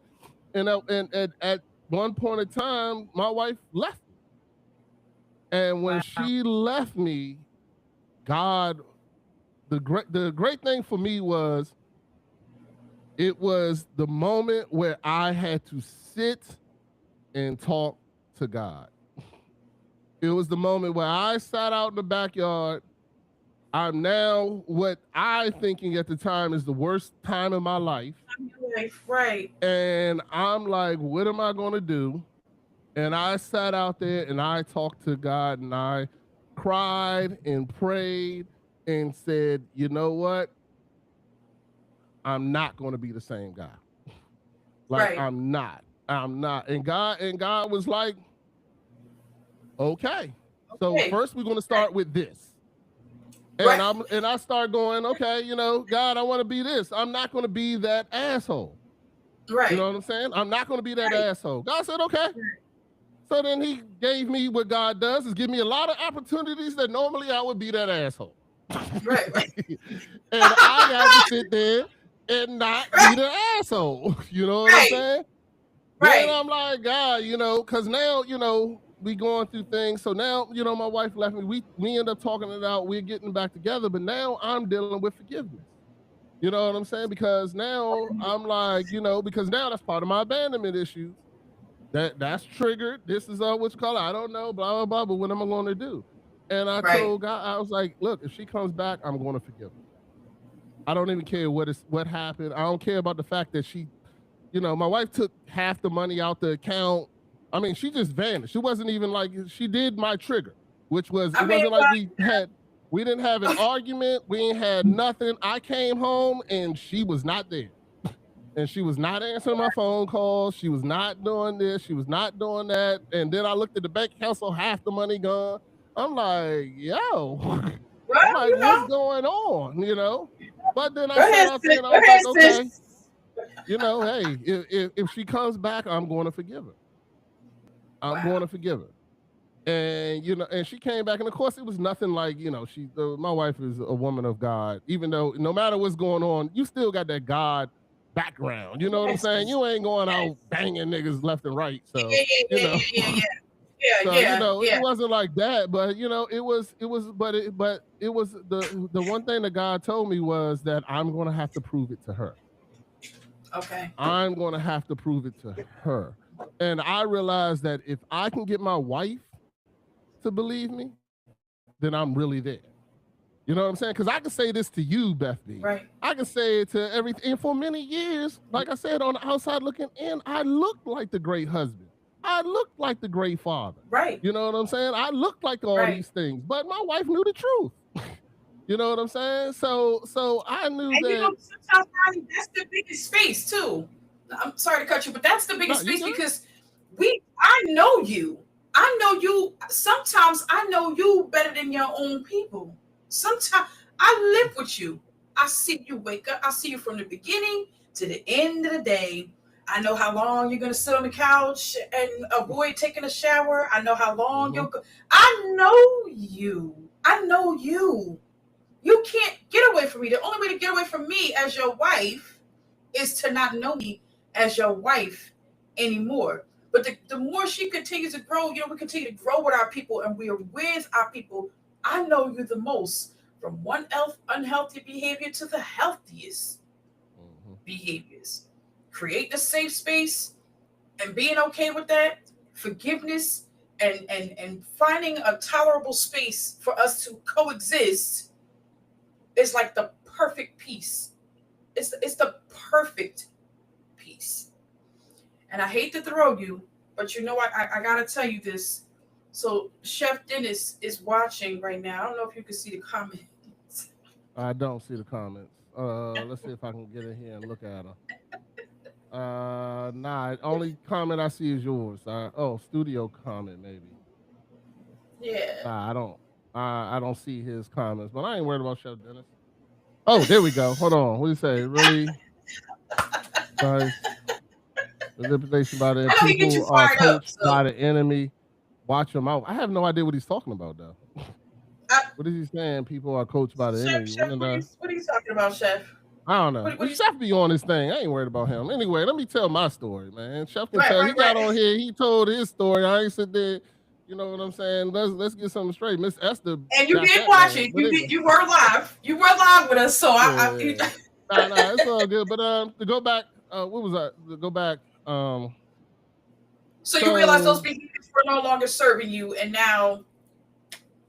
And at one point in time, my wife left me. And when she left me, God, the great thing for me was it was the moment where I had to sit and talk to God. It was the moment where I sat out in the backyard. I'm now what I thinking at the time is the worst time of my life. Right. And I'm like, what am I going to do? And I sat out there and I talked to God and I cried and prayed and said, you know what? I'm not going to be the same guy. Like, I'm not. And God was like, okay. So first we're going to start with this. And I start going, okay, God, I want to be this. I'm not going to be that asshole. Right. You know what I'm saying? I'm not going to be that asshole. God said, okay. So then he gave me what God does is give me a lot of opportunities that normally I would be that asshole. Right. And I got to sit there and not be the asshole. You know what I'm saying? Then I'm like, God, because now, we going through things. So now, my wife left me. We end up talking it out. We're getting back together. But now I'm dealing with forgiveness. You know what I'm saying? Because now I'm like, because now that's part of my abandonment issues. That's triggered. This is what you call it. I don't know, blah, blah, blah. But what am I going to do? And I told God, I was like, look, if she comes back, I'm going to forgive her. I don't even care what happened. I don't care about the fact that she, my wife took half the money out the account. I mean, she just vanished. She wasn't even like, she did my trigger, which was, it wasn't like we didn't have an argument. We ain't had nothing. I came home and she was not there. And she was not answering my phone calls. She was not doing this. She was not doing that. And then I looked at the bank account, so half the money gone. I'm like, yo, I'm like, what's going on, But then I sat out there and I was like, okay, hey, if she comes back, I'm going to forgive her. I'm going to forgive her. And, and she came back. And, of course, it was nothing like, my wife is a woman of God. Even though no matter what's going on, you still got that God background. You know what I'm saying? You ain't going out banging niggas left and right. So, it wasn't like that. But, it was the one thing that God told me was that I'm going to have to prove it to her. Okay. I'm going to have to prove it to her. And I realized that if I can get my wife to believe me, then I'm really there. You know what I'm saying? Because I can say this to you, Beth B. Right. I can say it to everything. And for many years, like I said, on the outside looking in, I looked like the great husband. I looked like the great father. Right. You know what I'm saying? I looked like all these things, but my wife knew the truth. You know what I'm saying? So I knew that. Sometimes that's the biggest space too. I'm sorry to cut you, but that's the biggest space because I know you. I know you. Sometimes I know you better than your own people. Sometimes I live with you. I see you wake up. I see you from the beginning to the end of the day. I know how long you're going to sit on the couch and avoid taking a shower. I know how long you'll go. I know you. I know you. You can't get away from me. The only way to get away from me as your wife is to not know me as your wife anymore. But the more she continues to grow, we continue to grow with our people and we are with our people. I know you the most, from one unhealthy behavior to the healthiest behaviors. Create a safe space and being okay with that, forgiveness and finding a tolerable space for us to coexist is like the perfect peace. It's the perfect peace. And I hate to throw you, but I gotta tell you this. So Chef Dennis is watching right now. I don't know if you can see the comments. I don't see the comments. Let's see if I can get in here and look at them. Nah. Only comment I see is yours. Studio comment maybe. Yeah. Nah, I don't. I don't see his comments, but I ain't worried about Chef Dennis. Oh, there we go. Hold on. What do you say? Really? Nice. Manipulation by the people are coached by the enemy. Watch them out. I have no idea what he's talking about, though. What is he saying? People are coached by the enemy. Chef, what are you talking about, Chef? I don't know. Chef be on this thing. I ain't worried about him. Anyway, let me tell my story, man. Chef can tell. He got on here. He told his story. I ain't sit there. You know what I'm saying? Let's get something straight. Miss Esther. And you did watch it. You were live. You were live with us. So nah, it's all good. But to go back, what was that? To go back. So you realize those behaviors were no longer serving you, and now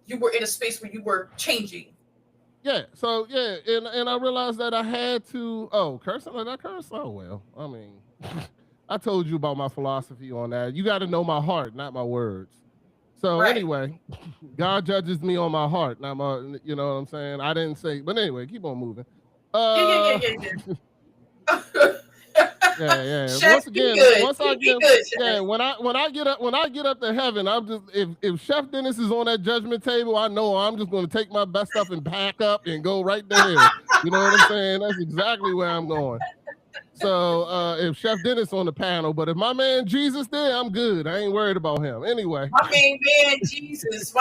you were in a space where you were changing. Yeah. So yeah, and I realized that I had to. Curse? Like I curse? Oh well. I mean, I told you about my philosophy on that. You got to know my heart, not my words. So anyway, God judges me on my heart, not my. You know what I'm saying? I didn't say, but anyway, keep on moving. Yeah. Yeah. Once again, when I get up to heaven, I'm just if Chef Dennis is on that judgment table, I know I'm just going to take my best stuff and pack up and go right to hell. You know what I'm saying? That's exactly where I'm going. So if Chef Dennis on the panel, but if my man Jesus there, I'm good. I ain't worried about him. Anyway. My main man Jesus.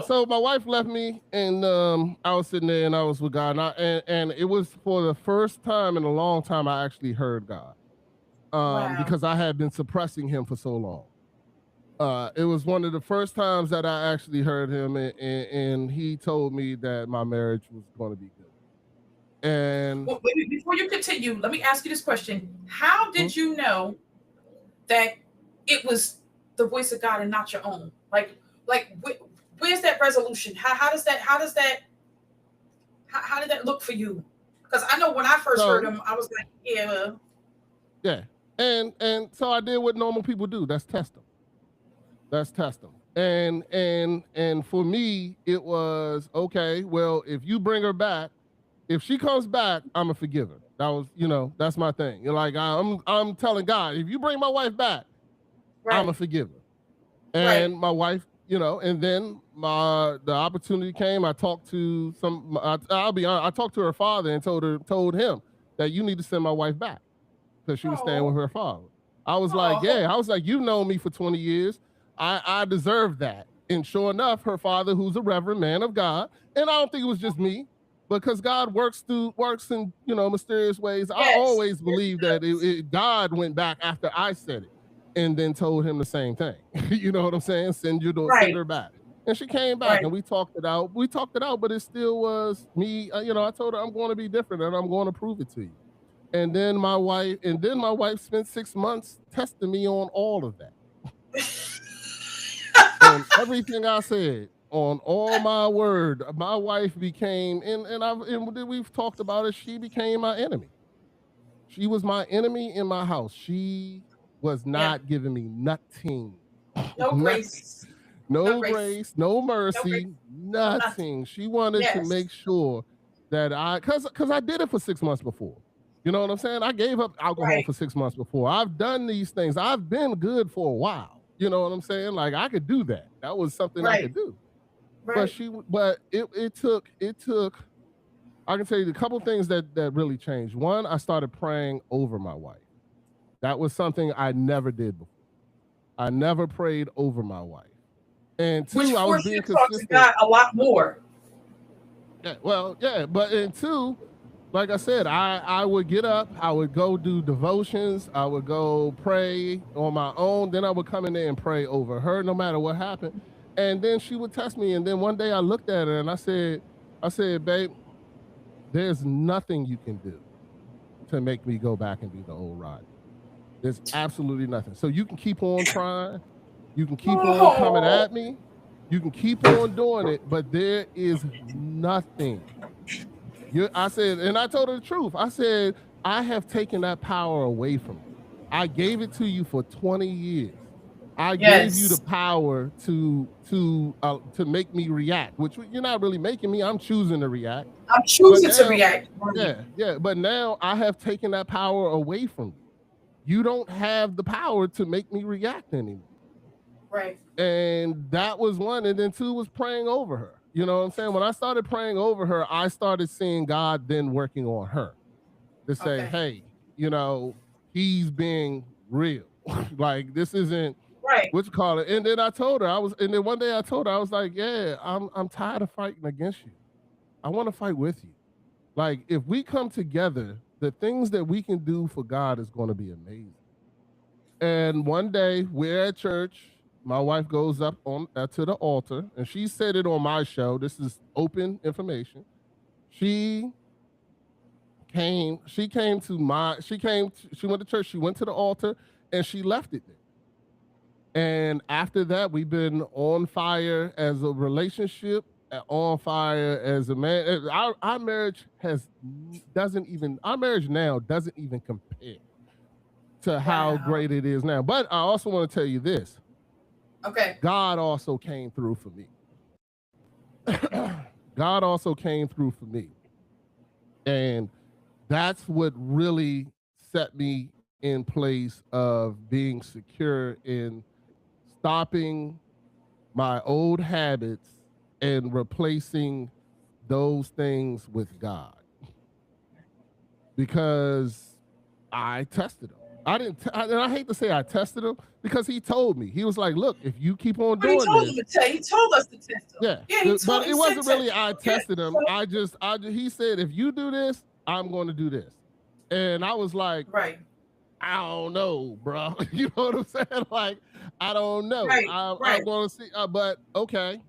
So my wife left me and I was sitting there and I was with God. And it was for the first time in a long time I actually heard God. Because I had been suppressing him for so long. It was one of the first times that I actually heard him and he told me that my marriage was going to be good. And before you continue, let me ask you this question. How did you know that it was the voice of God and not your own? Like where's that resolution? How did that look for you? Because I know when I first heard him, I was like, yeah. And so I did what normal people do. That's test them. And for me, it was okay. Well, if you bring her back. If she comes back, I'm a forgiver. That was, that's my thing. You're like, I'm telling God, if you bring my wife back, I'm a forgiver. And my wife, and then the opportunity came. I talked to I'll be honest, I talked to her father and told him that you need to send my wife back because she was staying with her father. I was like, you've known me for 20 years. I deserve that. And sure enough, her father, who's a reverend man of God, and I don't think it was just me, because God works in mysterious ways. Yes. I always believe that God went back after I said it, and then told him the same thing. You know what I'm saying? Send her back, and she came back, and we talked it out. But it still was me. I told her I'm going to be different, and I'm going to prove it to you. And then my wife spent 6 months testing me on all of that, on everything I said. On all my word, my wife became, and we've talked about it, she became my enemy. She was my enemy in my house. She was not giving me nothing. No grace. No grace, no mercy, nothing. She wanted to make sure that because I did it for 6 months before. You know what I'm saying? I gave up alcohol for 6 months before. I've done these things. I've been good for a while. You know what I'm saying? Like I could do that. That was something I could do. But it took. I can tell you a couple things that really changed. One, I started praying over my wife. That was something I never did before. I never prayed over my wife. And two, I was being consistent. Talk to God a lot more. Yeah, well, yeah, but and two, like I said, I would get up, I would go do devotions, I would go pray on my own, then I would come in there and pray over her, no matter what happened, and then she would test me, and then one day I looked at her and I said, babe, there's nothing you can do to make me go back and be the old Rodney. There's absolutely nothing. So you can keep on trying, you can keep on coming at me, you can keep on doing it, but there is nothing. I said, and I told her the truth. I said, I have taken that power away from you. I gave it to you for 20 years. I gave you the power to make me react, which you're not really making me. I'm choosing to react. I'm choosing to react. Yeah. But now I have taken that power away from you. You don't have the power to make me react anymore. Right. And that was one. And then two was praying over her. You know what I'm saying? When I started praying over her, I started seeing God then working on her to say, hey, you know, he's being real. Like, this isn't what you call it. And then I told her, and then one day I told her, I was like, yeah, I'm tired of fighting against you. I want to fight with you. Like, if we come together, the things that we can do for God is going to be amazing. And one day we're at church. My wife goes up on to the altar, and she said it on my show. This is open information. She went to church, she went to the altar, and she left it there. And after that, we've been on fire as a relationship, on fire as a man. Our marriage now doesn't even compare to how great it is now. But I also want to tell you this. Okay. God also came through for me. God also came through for me. And that's what really set me in place of being secure in stopping my old habits and replacing those things with God. Because I tested him. I hate to say I tested him because he told me. He was like, look, if you keep on doing this. He told us to test him. Yeah. But it wasn't really I tested him. He said, if you do this, I'm going to do this. And I was like, right. I don't know, bro. You know what I'm saying? Like, I don't know. I'm going to see, but okay.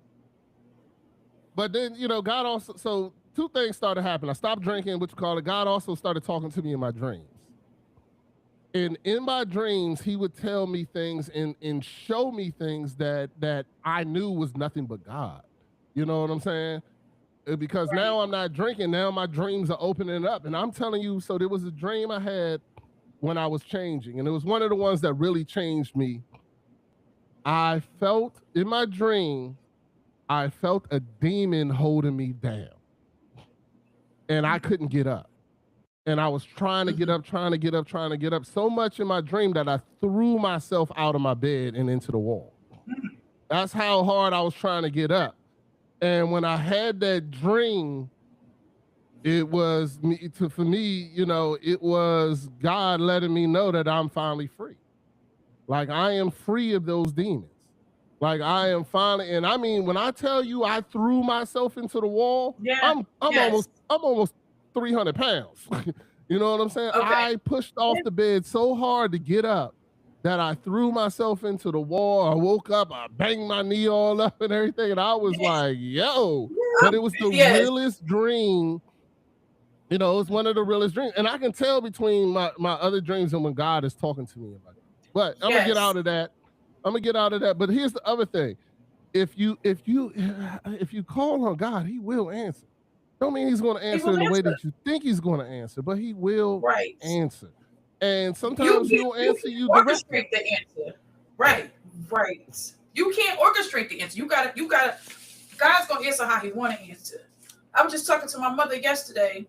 But then, you know, God also, so two things started happening. I stopped drinking, what you call it. God also started talking to me in my dreams. And in my dreams, he would tell me things and show me things that I knew was nothing but God. You know what I'm saying? Because now I'm not drinking. Now my dreams are opening up. And I'm telling you, so there was a dream I had when I was changing. And it was one of the ones that really changed me. I felt in my dream, I felt a demon holding me down. And I couldn't get up. And I was trying to get up so much in my dream that I threw myself out of my bed and into the wall. That's how hard I was trying to get up. And when I had that dream, it was for me, you know, it was God letting me know that I'm finally free. Like, I am free of those demons. Like, I am finally, and I mean, when I tell you I threw myself into the wall, I'm almost 300 pounds. You know what I'm saying? Okay. I pushed off the bed so hard to get up that I threw myself into the wall. I woke up, I banged my knee all up and everything. And I was like, yo, but it was the realest dream. You know, it's one of the realest dreams. And I can tell between my other dreams and when God is talking to me. But I'm going to get out of that. But here's the other thing. If you call on God, he will answer. Don't mean he's going to answer in the way that you think he's going to answer, but he will answer. And sometimes he'll answer you directly. Orchestrate the answer. Right. You can't orchestrate the answer. You gotta. God's gonna answer how he want to answer. I was just talking to my mother yesterday,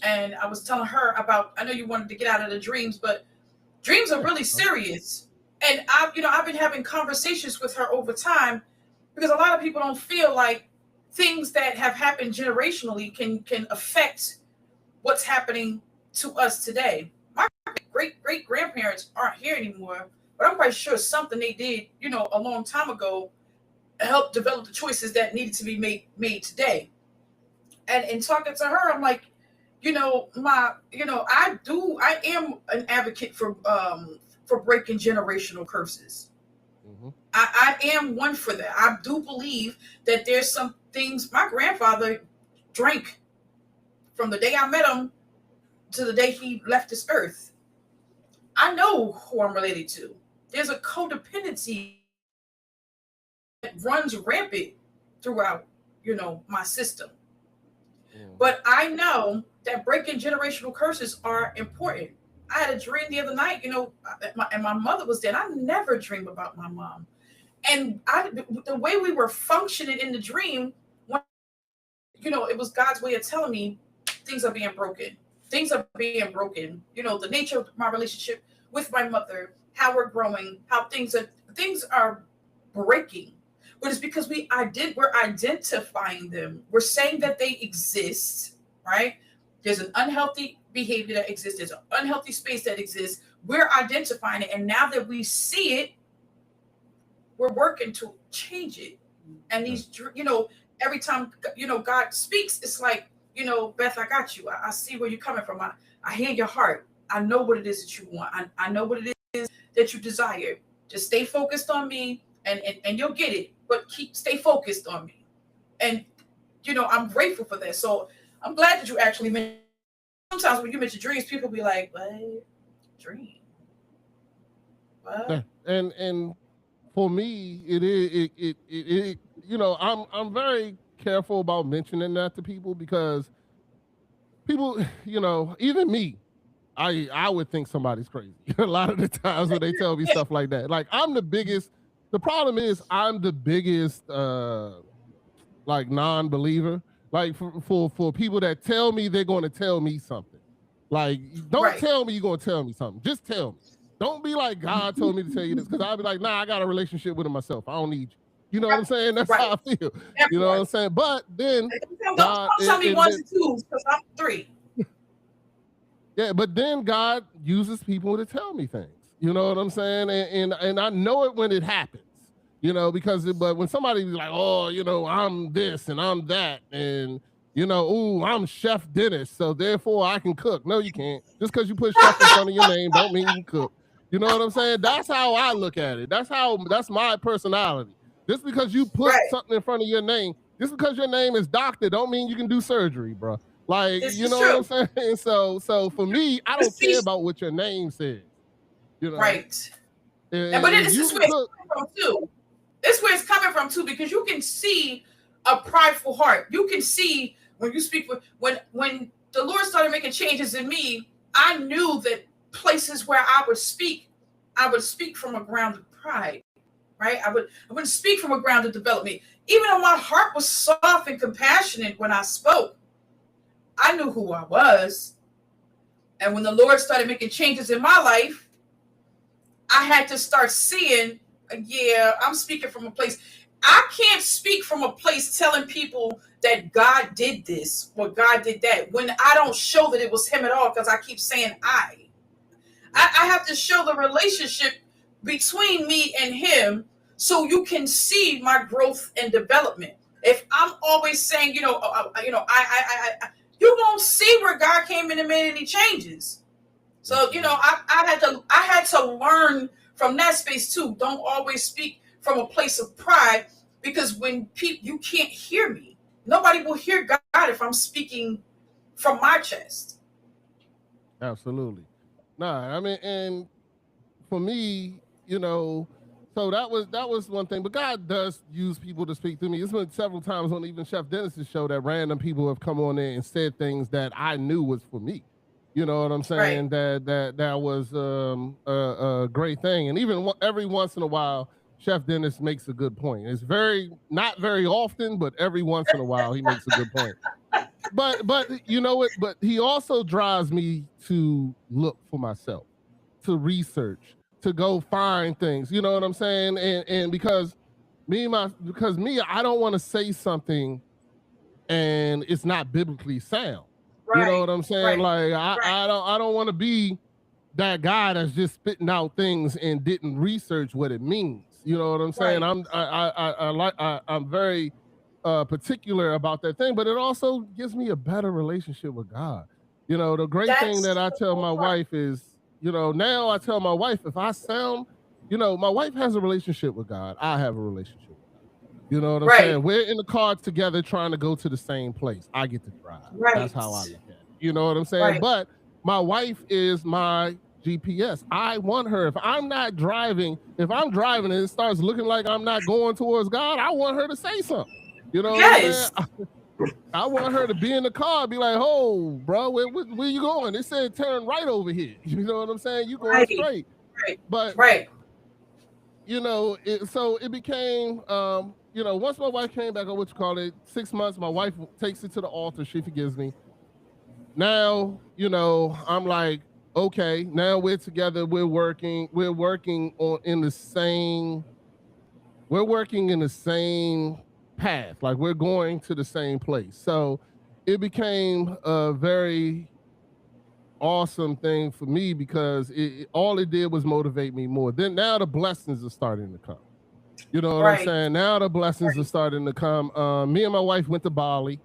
and I was telling her about. I know you wanted to get out of the dreams, but dreams are really serious. And I've been having conversations with her over time because a lot of people don't feel like things that have happened generationally can affect what's happening to us today. My great grandparents aren't here anymore, but I'm quite sure something they did, a long time ago helped develop the choices that needed to be made today. And talking to her, I'm like, I am an advocate for breaking generational curses. Mm-hmm. I am one for that. I do believe that there's some things my grandfather drank from the day I met him to the day he left this earth. I know who I'm related to. There's a codependency that runs rampant throughout, my system. Mm-hmm. But I know that breaking generational curses are important. I had a dream the other night, and my mother was dead. I never dream about my mom. And the way we were functioning in the dream, it was God's way of telling me things are being broken. Things are being broken. The nature of my relationship with my mother, how we're growing, how things are breaking. But it's because we're identifying them. We're saying that they exist, right? There's an unhealthy behavior that exists. There's an unhealthy space that exists. We're identifying it, and now that we see it, we're working to change it. And every time God speaks, it's like, Beth, I got you. I see where you're coming from. I hear your heart. I know what it is that you want. I know what it is that you desire. Just stay focused on me, and you'll get it. But stay focused on me. And I'm grateful for that. So I'm glad that you actually mentioned. Sometimes when you mention dreams, people be like, "What dream? What?" Yeah. And for me, it is I'm very careful about mentioning that to people because people, even me, I would think somebody's crazy a lot of the times when they tell me stuff like that. Like I'm the biggest. The problem is I'm the biggest like non-believer. Like for people that tell me they're going to tell me something. Like don't tell me you're going to tell me something. Just tell me. Don't be like God told me to tell you this because I'll be like, nah, I got a relationship with him myself. I don't need you. You know what I'm saying? That's how I feel. You know what I'm saying? But then don't tell me ones and twos because I'm 3. Yeah, but then God uses people to tell me things. You know what I'm saying? And I know it when it happens. But when somebody's like, oh, I'm this and I'm that, and ooh, I'm Chef Dennis, so therefore I can cook. No, you can't. Just because you put chef in front of your name don't mean you can cook. You know what I'm saying? That's how I look at it. That's my personality. Just because you put something in front of your name, just because your name is doctor, don't mean you can do surgery, bro. Like, you know what I'm saying? So for me, I don't care about what your name says. Right. But this is where it's coming from too. This is where it's coming from too, because you can see a prideful heart. You can see when you speak when the Lord started making changes in me, I knew that places where I would speak from a ground of pride. Right? I wouldn't speak from a ground of development. Even though my heart was soft and compassionate when I spoke, I knew who I was. And when the Lord started making changes in my life, I had to start seeing, I'm speaking from a place. I can't speak from a place telling people that God did this or God did that when I don't show that it was him at all, because I keep saying I have to show the relationship between me and him so you can see my growth and development. If I'm always saying, you won't see where God came in and made any changes. So, I had to learn from that space too. Don't always speak from a place of pride, because when you can't hear me. Nobody will hear God if I'm speaking from my chest. Absolutely. Nah, I mean, and for me, so that was one thing. But God does use people to speak to me. It's been several times on even Chef Dennis's show that random people have come on there and said things that I knew was for me. You know what I'm saying? Right. That was a great thing. And even every once in a while, Chef Dennis makes a good point. It's not very often, but every once in a while he makes a good point. But you know what? But he also drives me to look for myself, to research, to go find things. You know what I'm saying? And because I don't want to say something and it's not biblically sound. Right. You know what I'm saying? Right. Like I don't want to be that guy that's just spitting out things and didn't research what it means. You know what I'm saying? Right. I'm very particular about that thing, but it also gives me a better relationship with God. You know, the great thing That's that I the tell whole my part. wife is, you know, now I tell my wife, if I sound, you know, my wife has a relationship with God. I have a relationship with God. You know what I'm Right, saying? We're in the car together trying to go to the same place. I get to drive. That's right, how I look at it. You know what I'm saying? right. But my wife is my GPS. I want her. If I'm not driving, if I'm driving and it starts looking like I'm not going towards God, I want her to say something. You know what I'm saying? Yes, I want her to be in the car and be like, "Oh, bro, where you going?" It said turn right over here. You know what I'm saying? You going right, straight. right, But right. you know, so it became, you know, once my wife came back, or what you call it, 6 months, my wife takes it to the altar. She forgives me. Now, you know, I'm like, okay, now we're together. We're working on in the same. We're working in the same path. Like we're going to the same place. So it became a very awesome thing for me because all it did was motivate me more. Then now the blessings are starting to come. You know what I'm Right, saying? Now the blessings are right. starting to come. Me and my wife went to Bali,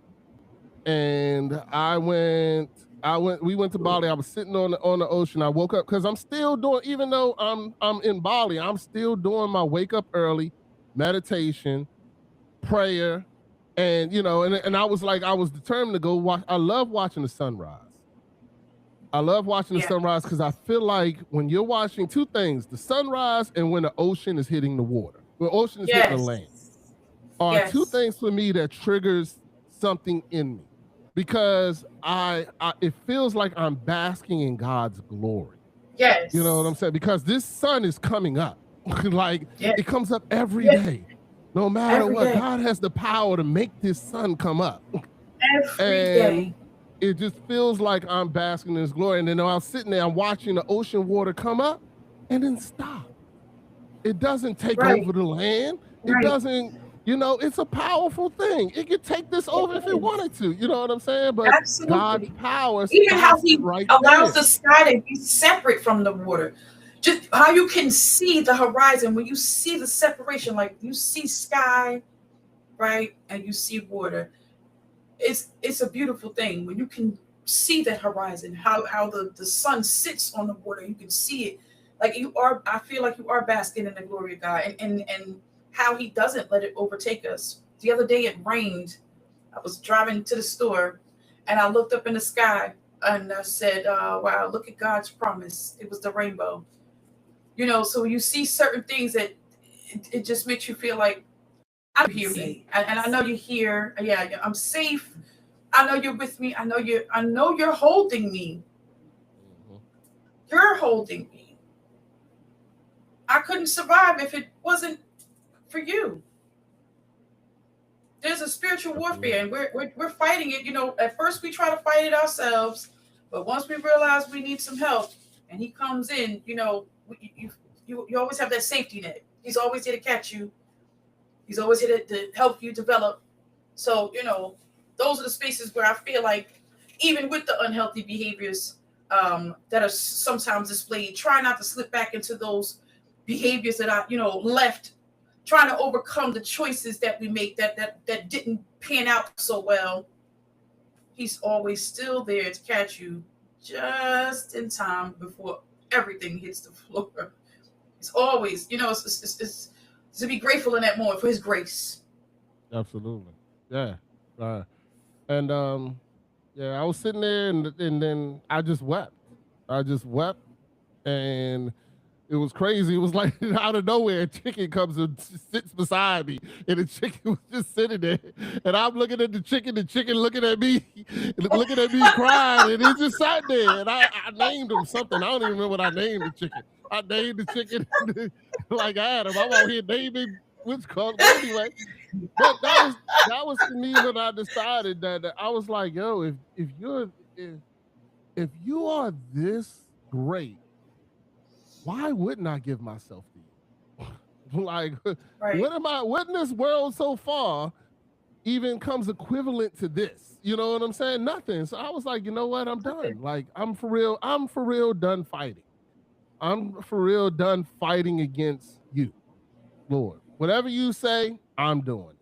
and we went to Bali. I was sitting on the ocean. I woke up because I'm still doing, even though I'm in Bali, I'm still doing my wake up early meditation, prayer, and you know, and I was like, I was determined to go watch. I love watching the sunrise. I love watching the Yeah, sunrise because I feel like when you're watching two things, the sunrise and when the ocean is hitting the water, when the ocean is hitting the yes, land, are two yes, things for me that triggers something in me because I it feels like I'm basking in God's glory. You know what I'm yes, saying? Because this sun is coming up. Like yeah, it comes up every yeah. day. No matter Every what, day, God has the power to make this sun come up. every And day. it just feels like I'm basking in his glory. And then I was sitting there, I'm watching the ocean water come up and then stop. It doesn't take Right, over the land. It right. doesn't, you know, it's a powerful thing. It could take this It over if it is. wanted to. You know what I'm saying? But God's Absolutely. power Even how stops it he right allows there. the sky to be separate from the water. Just how you can see the horizon when you see the separation, like you see sky, right? And you see water. It's a beautiful thing when you can see that horizon, how the sun sits on the water, you can see it. Like you are, I feel like you are basking in the glory of God, and how he doesn't let it overtake us. The other day it rained. I was driving to the store and I looked up in the sky and I said, wow, look at God's promise. It was the rainbow. You know, so you see certain things that it just makes you feel like, I know you hear me. And I know you're here. Yeah, yeah, I'm safe. I know you're with me. I know you're holding me. Mhm. You're holding me. I couldn't survive if it wasn't for you. There's a spiritual warfare Absolutely. and we're fighting it. You know, at first we try to fight it ourselves, but once we realize we need some help and he comes in, you know, you always have that safety net. He's always here to catch you. He's always here to help you develop. So, you know, those are the spaces where I feel like even with the unhealthy behaviors that are sometimes displayed, try not to slip back into those behaviors that I, you know, left, trying to overcome the choices that we make that didn't pan out so well. He's always still there to catch you just in time before everything hits the floor. It's always, you know, it's to be grateful in that moment for his grace. Absolutely. Yeah. Uh, and yeah, I was sitting there and then I just wept. I just wept and it was crazy. It was like out of nowhere, a chicken comes and sits beside me, and the chicken was just sitting there, and I'm looking at the chicken looking at me, looking at me crying, and it just sat there. And I named him something. I don't even remember what I named the chicken. I named the chicken like Adam. I'm out here naming which called, but anyway. But that was for me when I decided that I was like, yo, if you are this great, why wouldn't I give myself to you? Like, Right. what in this world so far even comes equivalent to this? You know what I'm saying? Nothing. So I was like, you know what? I'm done. Like, I'm for real done fighting. I'm for real done fighting against you, Lord. Whatever you say, I'm doing it.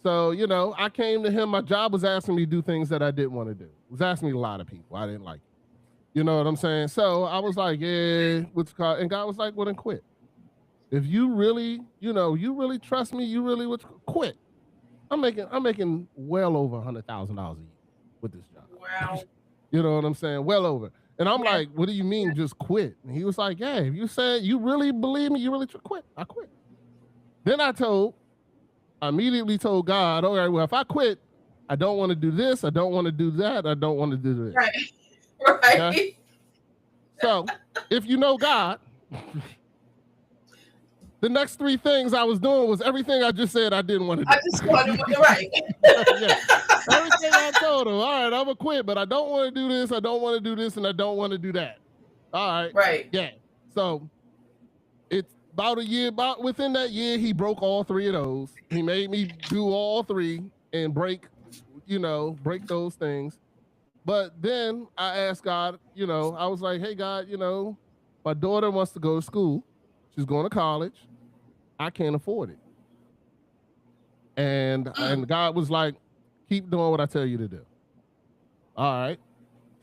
So, you know, I came to him. My job was asking me to do things that I didn't want to do. It was asking me a lot of people. I didn't like it. You know what I'm saying? So I was like, yeah, what's called? And God was like, well, then quit. If you really, you know, you really trust me, you really would quit. I'm making well over $100,000 a year with this job. Wow. You know what I'm saying? Well over. And I'm like, what do you mean just quit? And he was like, yeah, if you said you really believe me, you really quit. I quit. Then I immediately told God, all right, well, if I quit, I don't want to do this. I don't want to do that. I don't want to do this. Right. Right. Okay? So if you know God, the next three things I was doing was everything I just said I didn't want to do. I just wanted to, right. Yeah. Everything I told him, all right, I'm going to quit, but I don't want to do this, I don't want to do this, and I don't want to do that. All right. Right. Yeah. So it's about a year, within that year, he broke all three of those. He made me do all three and break those things. But then I asked God, you know, I was like, hey, God, you know, my daughter wants to go to school. She's going to college. I can't afford it. And God was like, keep doing what I tell you to do. All right.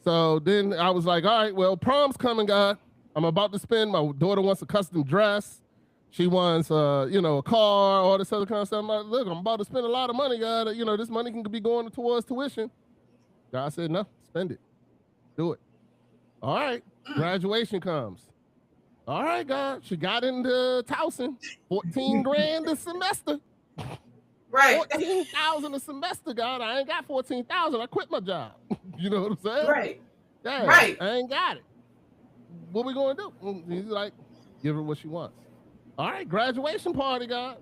So then I was like, all right, well, prom's coming, God. I'm about to spend. My daughter wants a custom dress. She wants, a car, all this other kind of stuff. I'm like, look, I'm about to spend a lot of money, God. You know, this money can be going towards tuition. God said, no, spend it. Do it. All right. Graduation comes. All right, God. She got into Towson. 14 grand a semester. Right. 14,000 a semester, God. I ain't got 14,000. I quit my job. You know what I'm saying? Right. Yeah, right. I ain't got it. What we gonna do? He's like, give her what she wants. All right, graduation party, God.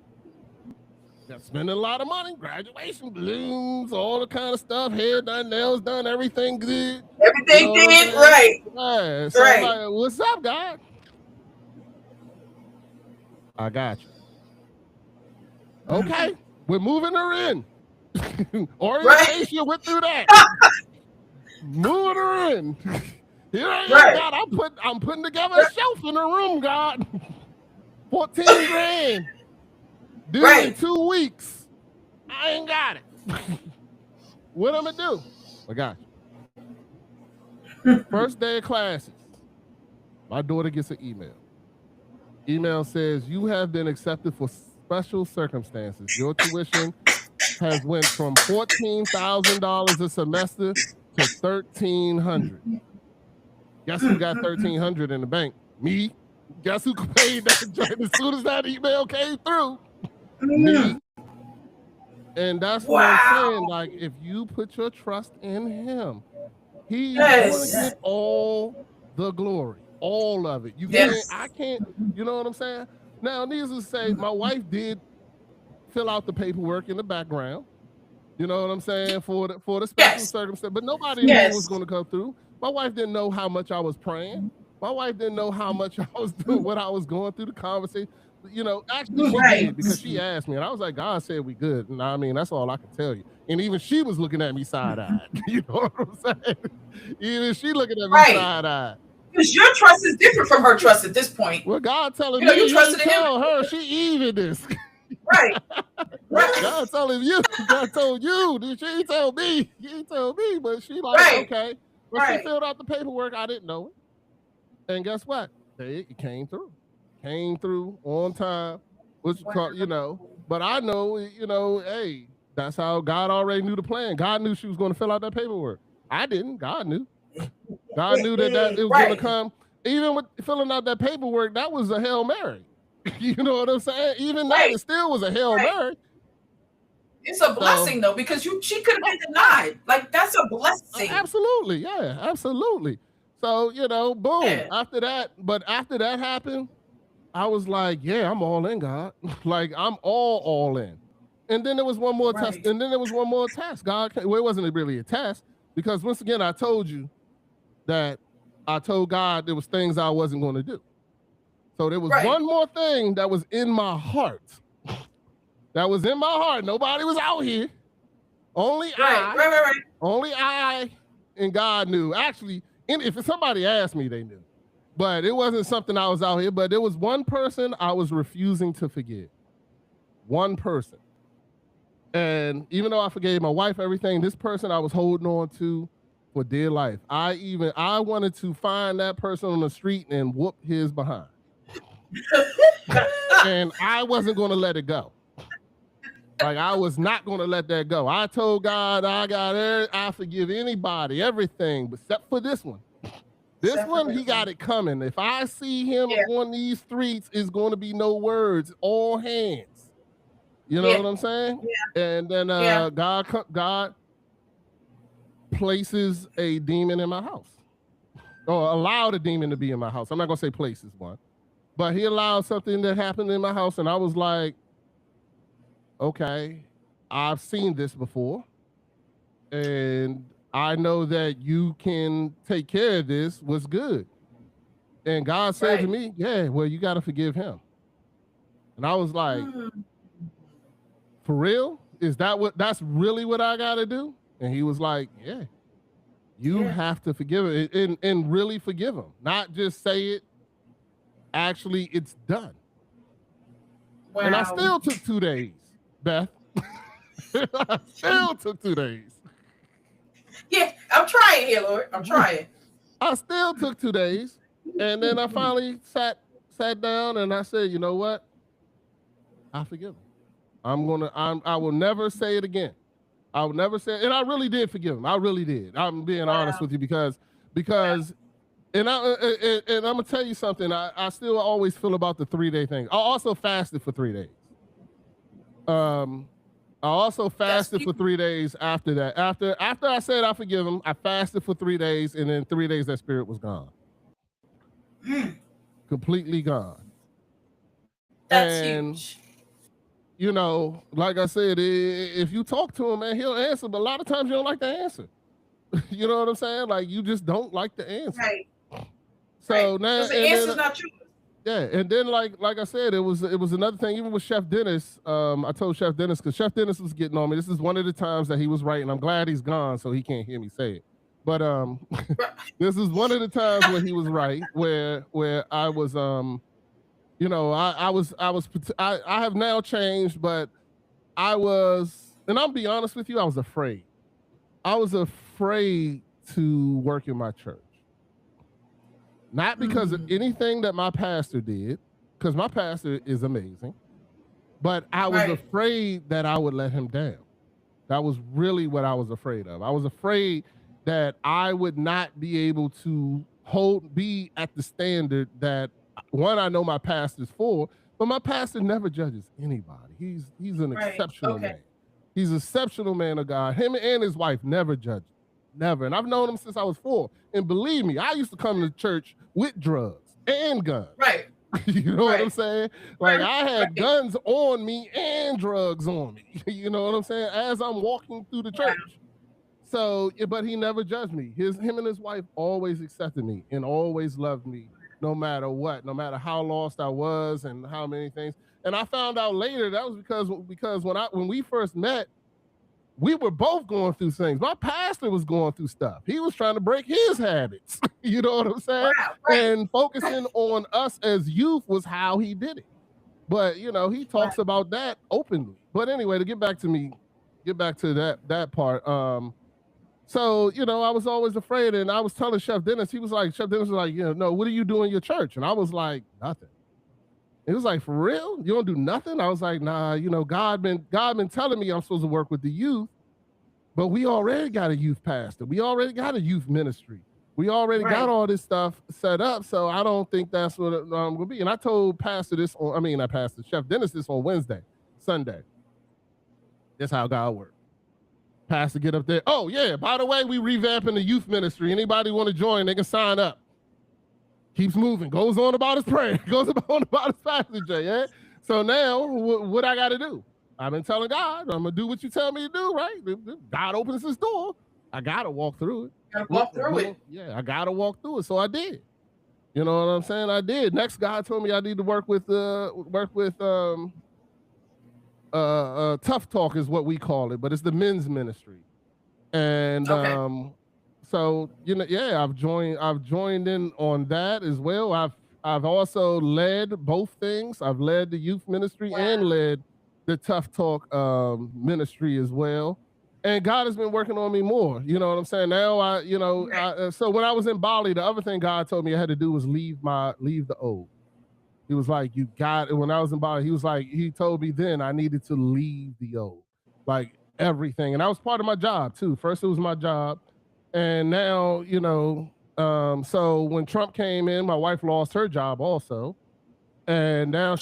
Got spending a lot of money. Graduation balloons, all the kind of stuff. Hair done, nails done, everything good. Everything did, right. Yeah. So right. I'm like, what's up, God? I got you. Okay, we're moving her in. Orientation went through that. Moving her in. Here I am, God. I'm putting together a shelf in her room, God. 14 grand. Due in 2 weeks. I ain't got it. What I'm gonna do? I got you. First day of classes. My daughter gets an email. Email says, you have been accepted for special circumstances. Your tuition has went from $14,000 a semester to $1,300. Guess who got $1,300 in the bank? Me. Guess who paid that as soon as that email came through? Me. And that's what I'm saying. Like, if you put your trust in him, he's going to get all the glory. All of it. You I can't, you know what I'm saying? Now, needless to say, my wife did fill out the paperwork in the background. You know what I'm saying? For the special circumstance. But nobody knew what was going to come through. My wife didn't know how much I was praying. My wife didn't know how much I was doing, what I was going through, the conversation. You know, actually she did, because she asked me, and I was like, God said we good. And I mean, that's all I can tell you. And even she was looking at me side-eyed. You know what I'm saying? Even she looking at me side-eyed. Because your trust is different from her trust at this point. Well, God telling me, you trusted tell her she even this. Right. God telling you. God told you. She ain't tell me. He ain't tell me, but she like, okay. But she filled out the paperwork. I didn't know it. And guess what? It came through. Came through on time. Which, you know, but I know, you know, hey, that's how God already knew the plan. God knew she was going to fill out that paperwork. I didn't. God knew. God knew that it was going to come. Even with filling out that paperwork, that was a Hail Mary. You know what I'm saying? Even that, it still was a Hail Mary. It's a blessing, though, because she could have been denied. Like, that's a blessing. Absolutely. Yeah, absolutely. So, you know, boom. After that happened, I was like, yeah, I'm all in, God. Like, I'm all in. And then there was one more test. And then there was one more test. God, well, it wasn't really a test, because once again, I told you that I told God there was things I wasn't going to do. So there was one more thing that was in my heart. That was in my heart. Nobody was out here. Only Only I and God knew. Actually, if somebody asked me, they knew. But it wasn't something I was out here. But there was one person I was refusing to forgive. One person. And even though I forgave my wife, everything, this person I was holding on to for dear life. I wanted to find that person on the street and whoop his behind. And I wasn't going to let it go. Like, I was not going to let that go. I told God, I forgive anybody, everything, except for this one. This one, he got it coming. If I see him on these streets, it's going to be no words, all hands. You know what I'm saying? Yeah. And then God places a demon in my house, or allowed a demon to be in my house. I'm not going to say places one, but he allowed something that happened in my house, and I was like, okay, I've seen this before, and I know that you can take care of this. What's good? And God said to me, yeah, well, you got to forgive him. And I was like, for real? That's really what I got to do? And he was like, yeah, you have to forgive him and really forgive him. Not just say it. Actually, it's done. Wow. And I still took 2 days, Beth. I still took 2 days. Yeah, I'm trying here, Lord. I'm trying. I still took 2 days. And then I finally sat down and I said, you know what? I forgive him. I will never say it again. I will never say it. And I really did forgive him. I really did. I'm being honest with you because and I'm gonna tell you something. I still always feel about the 3-day thing. I also fasted for 3 days. I also fasted for 3 days after that. After I said I forgive him, I fasted for 3 days, and in 3 days that spirit was gone. Completely gone. That's huge. You know, like I said, if you talk to him, man, he'll answer, but a lot of times you don't like the answer. You know what I'm saying? Like, you just don't like the answer. Right. So now, because the answer's not true. Yeah, and then like I said, it was another thing. Even with Chef Dennis, I told Chef Dennis, because Chef Dennis was getting on me. This is one of the times that he was right, and I'm glad he's gone, so he can't hear me say it. But this is one of the times where he was right, where I was, you know, I have now changed, but I was, and I'll be honest with you, I was afraid. I was afraid to work in my church. Not because of anything that my pastor did, because my pastor is amazing, but I was afraid that I would let him down. That was really what I was afraid of. I was afraid that I would not be able to be at the standard that, one, I know my pastor's for, but my pastor never judges anybody. He's an exceptional man. He's an exceptional man of God. Him and his wife never judge. Never. And I've known him since I was 4. And believe me, I used to come to church with drugs and guns. Right. You know what I'm saying? Like, I had guns on me and drugs on me. You know what I'm saying? As I'm walking through the church. So, but he never judged me. Him and his wife always accepted me and always loved me, no matter what, no matter how lost I was and how many things. And I found out later that was because when we first met, we were both going through things. My pastor was going through stuff. He was trying to break his habits. You know what I'm saying? And focusing on us as youth was how he did it. But, you know, he talks about that openly. But anyway, to get back to that part. So, you know, I was always afraid, and I was telling Chef Dennis, Chef Dennis was like, you know, no, what do you do in your church? And I was like, nothing. It was like, for real? You don't do nothing? I was like, nah, you know, God been telling me I'm supposed to work with the youth, but we already got a youth pastor. We already got a youth ministry. We already got all this stuff set up, so I don't think that's what I'm going to be. And I told Chef Dennis this on Sunday. That's how God works. Pastor get up there. Oh, yeah, by the way, we revamping the youth ministry. Anybody want to join, they can sign up. Keeps moving, goes on about his prayer, goes on about his passage, yeah? So now, what I got to do? I've been telling God, I'm going to do what you tell me to do, right? God opens his door. I got to walk through it. Walk through it. Yeah, I got to walk through it. So I did. You know what I'm saying? I did. Next, God told me I need to work with Tough Talk is what we call it, but it's the men's ministry. And so, you know, yeah, I've joined in on that as well. I've also led both things. I've led the youth ministry and led the Tough Talk ministry as well. And God has been working on me more. You know what I'm saying? Now so when I was in Bali, the other thing God told me I had to do was leave the old. He was like, you got it. When I was in Bali, he told me then I needed to leave the old, like everything. And that was part of my job too. First it was my job. And now, so when Trump came in, my wife lost her job also. And now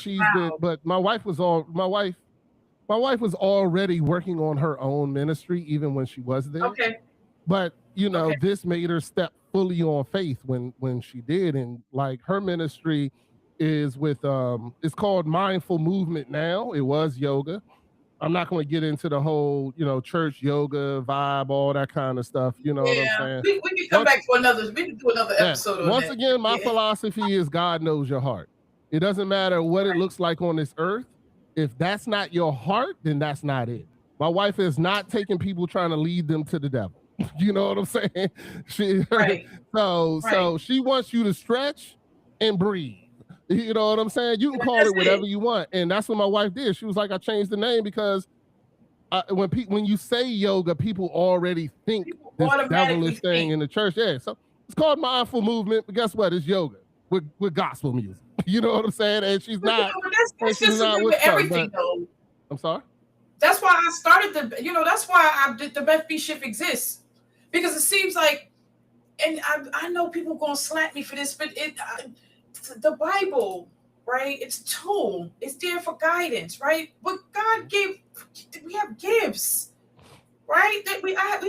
but my wife was already working on her own ministry, even when she was there. Okay. But this made her step fully on faith when she did. And like her ministry is with it's called Mindful Movement now. It was yoga. I'm not going to get into the whole, church yoga vibe, all that kind of stuff. You know what I'm saying? We can come back for we can do another episode on Once that. again, my philosophy is God knows your heart. It doesn't matter what it looks like on this earth. If that's not your heart, then that's not it. My wife is not taking people trying to lead them to the devil. You know what I'm saying? So she wants you to stretch and breathe. You know what I'm saying? You can call it whatever you want. And that's what my wife did. She was like, I changed the name because when you say yoga, people already think this devilish thing in the church. Yeah, so it's called Mindful Movement, but guess what? It's yoga with gospel music. You know what I'm saying? And she's not. That's just with everything, though. I'm sorry? That's why I started that's why the Beth B Shift exists. Because it seems like, and I know people going to slap me for this, but the Bible, right? It's a tool. It's there for guidance, right? But God gave, we have gifts, right? That we have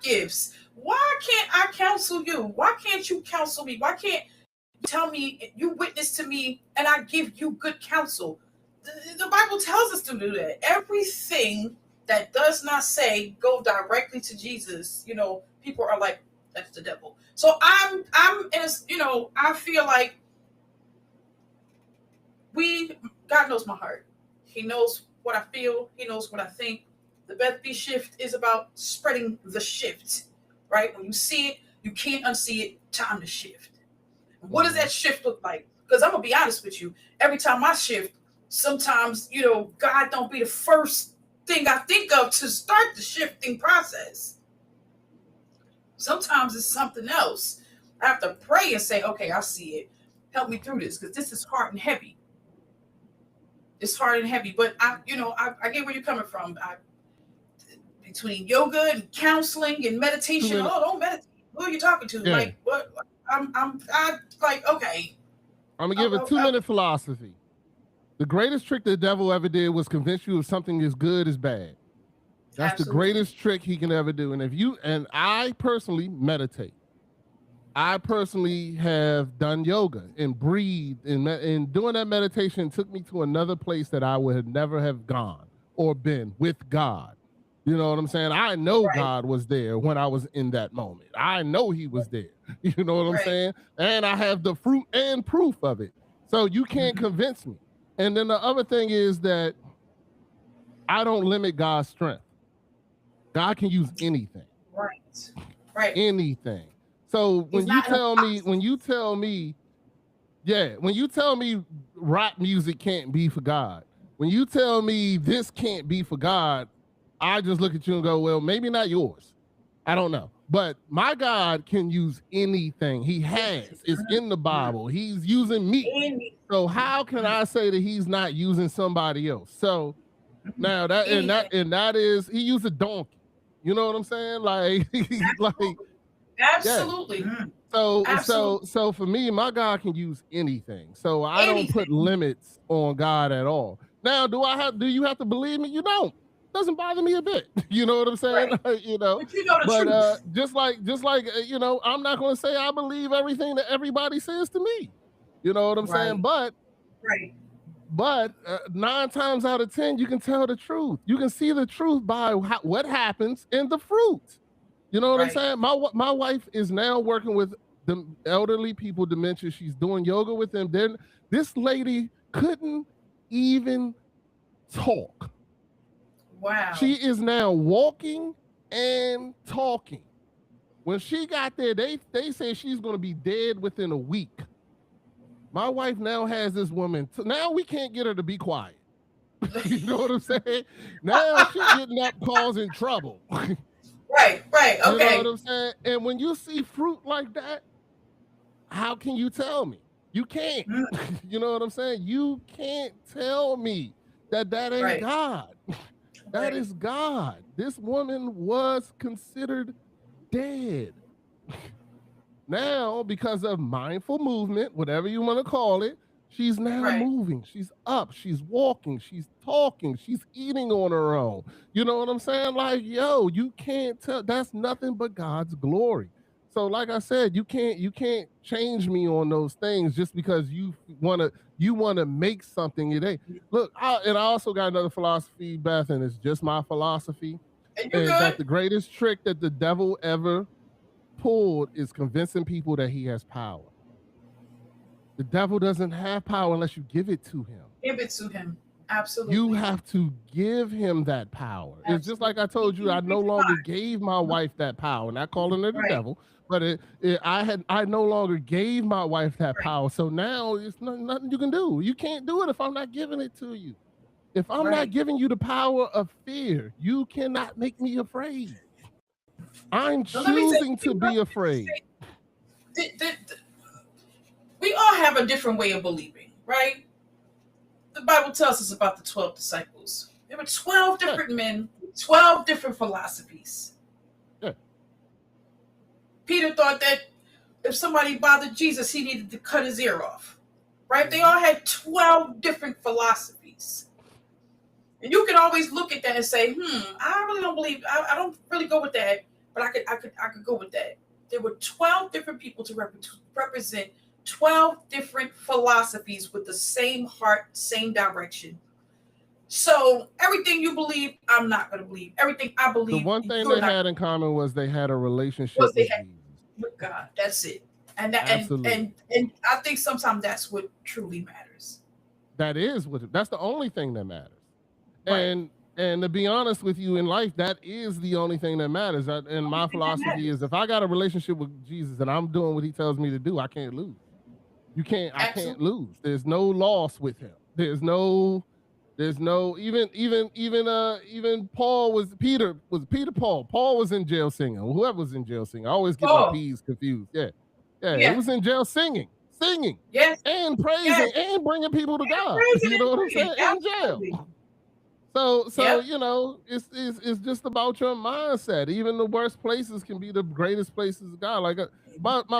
gifts. Why can't I counsel you? Why can't you counsel me? Why can't you tell me, you witness to me, and I give you good counsel? The Bible tells us to do that. Everything that does not say go directly to Jesus, people are like, that's the devil. So I'm in a, I feel like God knows my heart. He knows what I feel. He knows what I think. The Beth B Shift is about spreading the shift, right? When you see it, you can't unsee it. Time to shift. What does that shift look like? Because I'm going to be honest with you. Every time I shift, sometimes, God don't be the first thing I think of to start the shifting process. Sometimes it's something else. I have to pray and say, okay, I see it. Help me through this, because this is hard and heavy. It's hard and heavy, but I get where you're coming from. Between yoga and counseling and meditation, don't meditate. Who are you talking to? Yeah. Like what? I'm like, okay. I'm gonna give a 2-minute philosophy. The greatest trick the devil ever did was convince you if something is good is bad. That's Absolutely. The greatest trick he can ever do. And I personally meditate. I personally have done yoga and breathed, and doing that meditation took me to another place that I would never have gone or been with God. You know what I'm saying? I know God was there when I was in that moment. I know he was there. You know what I'm saying? And I have the fruit and proof of it. So you can't convince me. And then the other thing is that I don't limit God's strength. God can use anything. Right. Anything. So when you tell me rap music can't be for God, when you tell me this can't be for God, I just look at you and go, well, maybe not yours. I don't know. But my God can use anything. He has. It's in the Bible. He's using me. So how can I say that he's not using somebody else? So now that is he used a donkey. You know what I'm saying? Like Absolutely. Yeah. So for me, my God can use anything. So I don't put limits on God at all. Now, do you have to believe me? You don't. Doesn't bother me a bit. You know what I'm saying? Right. But you know the truth. Just like I'm not going to say I believe everything that everybody says to me. You know what I'm saying? But 9 times out of 10, you can tell the truth. You can see the truth by what happens in the fruit. You know what I'm saying? My wife is now working with the elderly people, dementia. She's doing yoga with them. Then this lady couldn't even talk. Wow. She is now walking and talking. When she got there, they say she's going to be dead within a week. My wife now has this woman. Now we can't get her to be quiet. You know what I'm saying? Now she getting up causing trouble. Right, You know what okay. I'm saying? And when you see fruit like that, how can you tell me? You can't. Mm, You know what I'm saying? You can't tell me that ain't right, God. That right, is God. This woman was considered dead. Now, because of mindful movement, whatever you want to call it, she's now right. moving. She's up. She's walking. She's talking. She's eating on her own. You know what I'm saying? Like, yo, you can't tell. That's nothing but God's glory. So, like I said, you can't change me on those things just because you wanna make something it ain't. Look, and I also got another philosophy, Beth, and it's just my philosophy. And you're And that good. the greatest trick that the devil ever pulled is convincing people that he has power. The devil doesn't have power unless you give it to him. Give it to him. You Absolutely. have to give him that power. It's just like Absolutely. I told you, I no longer gave my Mhm. wife that power, not calling her the Right, devil, but I no longer gave my wife that right, power. So now it's nothing you can do. You can't do it if I'm not giving it to you. If I'm not right. giving you the power of fear, you cannot make me afraid. I'm So let me say, choosing to be afraid. we all have a different way of believing, right? The Bible tells us about the 12 disciples. There were 12 Yeah, different men, 12 different philosophies. yeah. Peter thought that if somebody bothered Jesus, he needed to cut his ear off, right? They Mhm. all had 12 different philosophies. And you can always look at that and say, I really don't believe, I don't really go with that, but I could go with that. There were 12 different people to represent 12 different philosophies with the same heart, same direction. So everything you believe, I'm not going to believe. Everything I The believe, one thing you're they not. had in common was they had a Was relationship they with had Jesus. with God. That's it. And that Absolutely. and I think sometimes that's what truly matters. That's the only thing that matters. Right. And to be honest with you, in life, that is the only thing that matters. And Only my thing that philosophy is matters. if I got a relationship with Jesus and I'm doing what he tells me to do, I can't lose. I can't Absolutely. lose. There's no loss with him. There's no even Paul was Peter Paul. Paul was in jail singing. Whoever was in jail singing. I always get my Oh, P's confused. Yeah. Yeah, it yeah. was in jail singing Yes. and Yes. praising and bringing people to And God. praising You know and what I'm praying. saying? In jail. Absolutely. So Yep. you know, it's just about your mindset. Even the worst places can be the greatest places of God. Like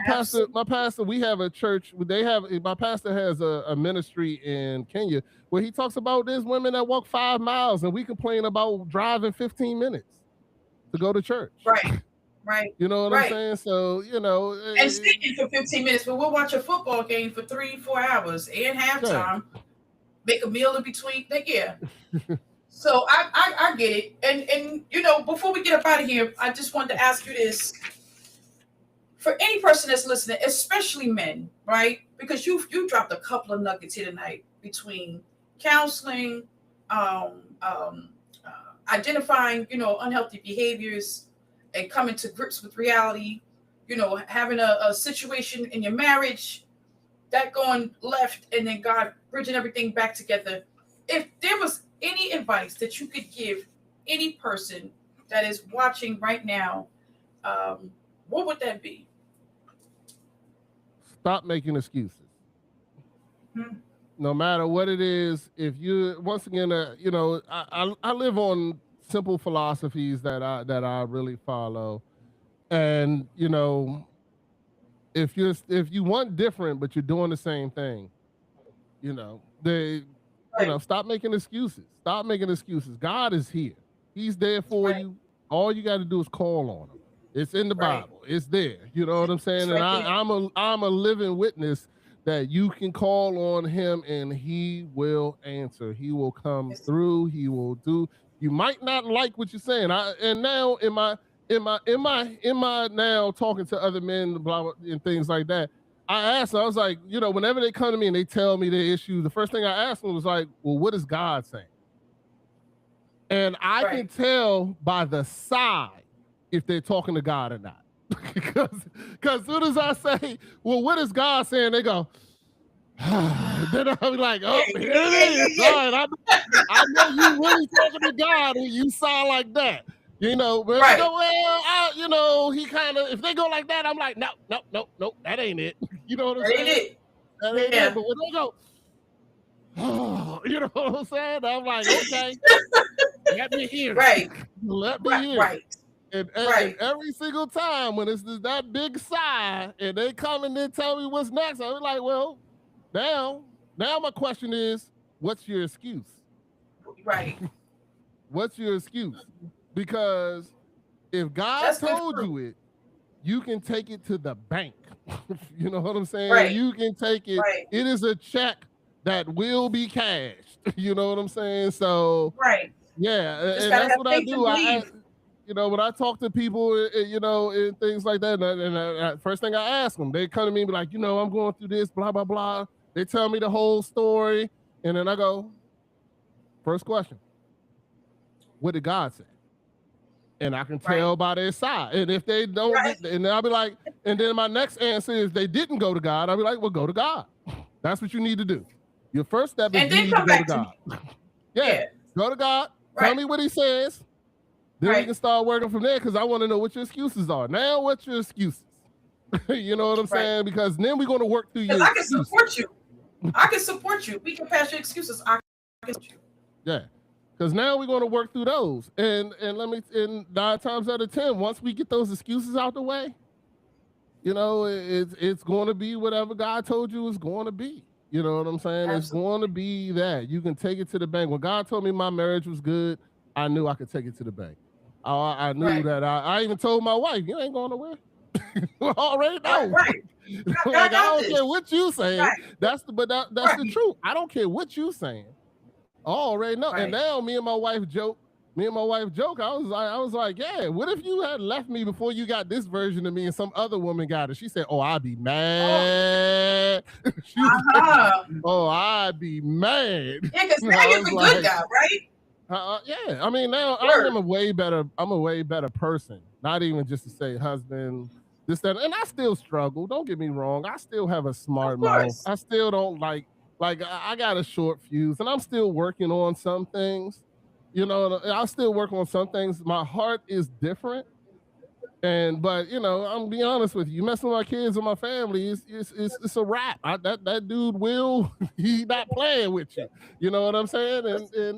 Absolutely. my pastor, we have a church. My pastor has a ministry in Kenya where he talks about there's women that walk 5 miles and we complain about driving 15 minutes to go to church. Right. Right. You know what I'm Right. saying? So And singing for 15 minutes, but we'll watch a football game for 3, 4 hours and yeah, halftime. Make a meal in between. Like, yeah. So I get it. And before we get up out of here, I just wanted to ask you this. For any person that's listening, especially men, right? Because you dropped a couple of nuggets here tonight between counseling, identifying unhealthy behaviors, and coming to grips with reality. Having a situation in your marriage that going left, and then God bridging everything back together. If there was any advice that you could give any person that is watching right now, what would that be? stop making excuses. Hmm. No matter what it is, if you once again, I live on simple philosophies that I really follow, and if you want different but you're doing the same thing, they Right, stop making excuses. Stop making excuses. God is here. He's there for right, you. All you got to do is call on him. It's in the right. Bible. It's there. You know what I'm saying? It's And right there. I'm a living witness that you can call on him and he will answer. He will come It's, through. He will do. You might not like what you're saying. And now in my now talking to other men, blah, blah, and things like that, I asked them, I was like, whenever they come to me and they tell me their issue, the first thing I asked them was like, well, what is God saying? And I can right. tell by the sigh if they're talking to God or not. Because as soon as I say, well, what is God saying? They go, Then I'll be like, oh, here it is. All right, I know you really talking to God when you sound like that. You know, but Right. they go, well, you know, he kind of, if they go like that, I'm like, no, that ain't it. You know what I'm saying? That ain't it. That ain't it. But when they go, oh, you know what I'm saying? I'm like, okay, let me hear it. Right. Let me hear Right. it. And every single time when it's that big sigh and they come and then tell me what's next, I'm like, well, now my question is, what's your excuse? Right. What's your excuse? Because if God told you it, you can take it to the bank. You know what I'm saying? Right. You can take it. Right. It is a check that will be cashed. You know what I'm saying? So, right. Yeah, and that's what I do. You know, when I talk to people, you know, and things like that, and first thing I ask them, they come to me and be like, you know, I'm going through this, blah, blah, blah. They tell me the whole story, and then I go, first question, what did God say? And I can tell by their side. And if they don't, and then I'll be like, and then my next answer is they didn't go to God. I'll be like, well, go to God. That's what you need to do. Your first step is you need to go to God. Yeah, go to God. Tell me what he says. Then we can start working from there because I want to know what your excuses are. Now, what's your excuses? You know what I'm saying? Because then we're going to work through your excuses. I can support you. I can support you. We can pass your excuses. I can support you. Yeah. Because now we're going to work through those. And 9 times out of 10, once we get those excuses out the way, you know, it's going to be whatever God told you it's going to be. You know what I'm saying? Absolutely. It's going to be that. You can take it to the bank. When God told me my marriage was good, I knew I could take it to the bank. I knew that. I even told my wife, you ain't going nowhere. Already know. Right. Like, I don't care what you saying. Right. That's the truth. I don't care what you saying. I already know. Right. And now me and my wife joke. I was like, yeah, what if you had left me before you got this version of me and some other woman got it? She said, oh, I'd be mad. Oh, I'd be mad. Yeah, because now you're the good guy, right? Yeah, I mean, now I'm a way better person. Not even just to say husband, this, that, and I still struggle. Don't get me wrong. I still have a smart mouth. I still don't like I got a short fuse, and I'm still working on some things. You know, I still work on some things. My heart is different. But you know, I'm be honest with you. You mess with my kids or my family, it's a wrap. That dude he's not playing with you. You know what I'm saying?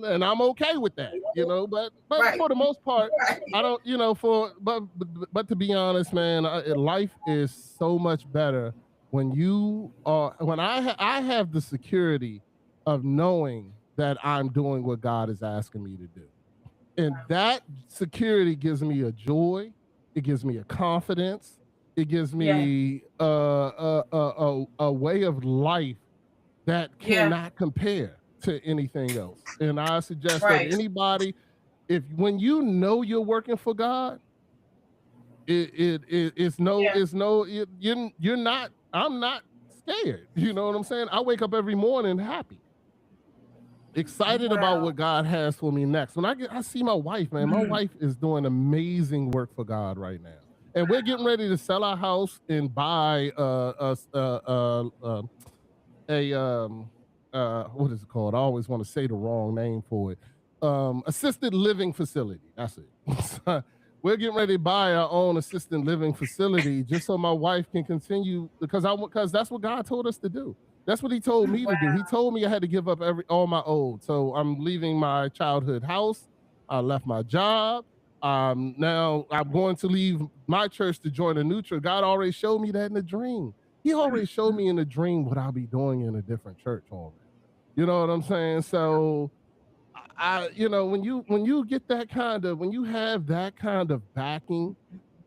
And I'm okay with that. You know, but for the most part, I don't. You know, but to be honest, man, life is so much better when I have the security of knowing that I'm doing what God is asking me to do, and that security gives me a joy. It gives me a confidence. It gives me a way of life that cannot compare to anything else. And I suggest that anybody, when you know you're working for God, you're not. I'm not scared. You know what I'm saying? I wake up every morning happy, excited about what God has for me next. When I see my wife, man, my wife is doing amazing work for God right now. And we're getting ready to sell our house and buy what is it called? I always want to say the wrong name for it. Assisted living facility. That's it. We're getting ready to buy our own assisted living facility just so my wife can continue because that's what God told us to do. That's what he told me to do. He told me I had to give up all my old. So I'm leaving my childhood house. I left my job. Now I'm going to leave my church to join a new church. God already showed me that in a dream. He already showed me in a dream what I'll be doing in a different church already. You know what I'm saying? So you know, when you get that when you have that kind of backing,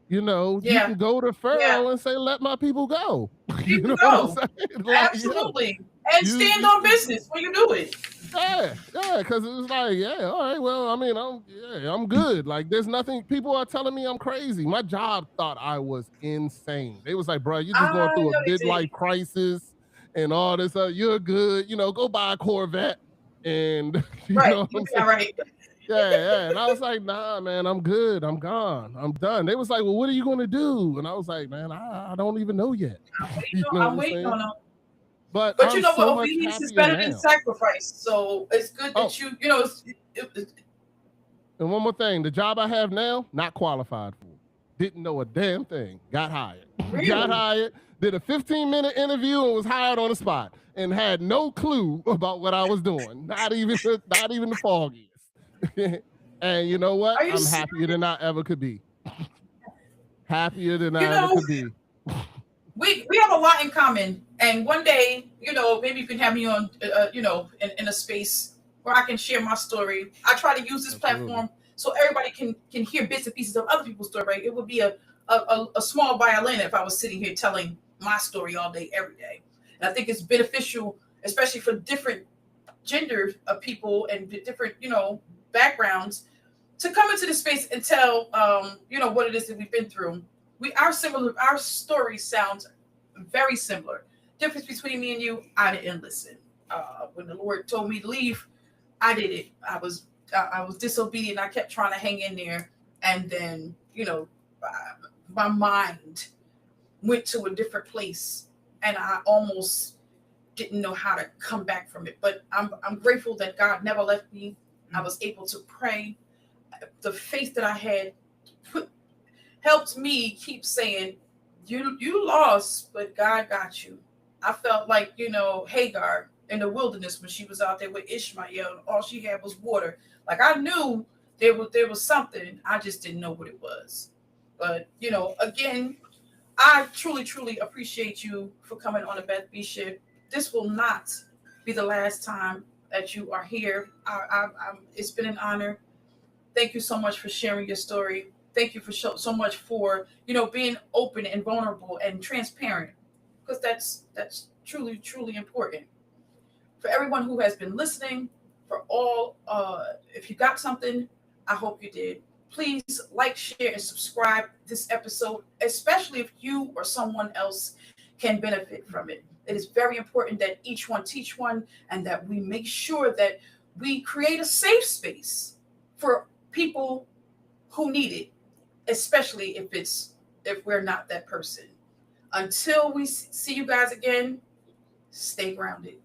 you know, you can go to Pharaoh and say, let my people go. You know what I'm saying? Like, absolutely. And stand on business when you do it. Yeah, because it was like, all right, well, I mean, I'm good. Like, there's nothing, people are telling me I'm crazy. My job thought I was insane. They was like, bro, you're just going through a midlife crisis and all this, you're good, you know, go buy a Corvette. And, you know what I'm saying? Right. Yeah. And I was like, nah, man, I'm good. I'm gone. I'm done. They was like, well, what are you going to do? And I was like, man, I don't even know yet. I'm waiting on them. But But you I'm know what? so much Obedience is happier better than now. sacrifice. So it's good Oh, that you know. and one more thing, the job I have now, not qualified for. Didn't know a damn thing. Got hired. Got Really? hired, did a 15-minute interview and was hired on the spot and had no clue about what I was doing. Not even the foggiest. And you know what? Are you I'm serious? happier than I ever could be. Happier than You I ever know, could be. we have a lot in common, and one day, you know, maybe you can have me on, you know, in a space where I can share my story. I try to use this Absolutely. platform so everybody can hear bits and pieces of other people's story. Right? It would be a small violin if I was sitting here telling my story all day, every day. And I think it's beneficial, especially for different gender of people and different, you know, backgrounds, to come into this space and tell, you know, what it is that we've been through. Our stories sound very similar. Difference between me and you, I didn't listen. When the Lord told me to leave, I did it. I was disobedient. I kept trying to hang in there, and then, you know, my mind went to a different place, and I almost didn't know how to come back from it. But I'm grateful that God never left me. I was able to pray. The faith that I had put helped me keep saying, you lost, but God got you. I felt like, you know, Hagar in the wilderness when she was out there with Ishmael and all she had was water. Like, I knew there was something, I just didn't know what it was. But, you know, again, I truly, truly appreciate you for coming on the Beth B Shift. This will not be the last time that you are here. It's been an honor. Thank you so much for sharing your story. Thank you for so much for, you know, being open and vulnerable and transparent, because that's truly, truly important. For everyone who has been listening, for all, if you got something, I hope you did. Please like, share, and subscribe this episode, especially if you or someone else can benefit from it. It is very important that each one teach one, and that we make sure that we create a safe space for people who need it, especially if we're not that person. Until we see you guys again, stay grounded.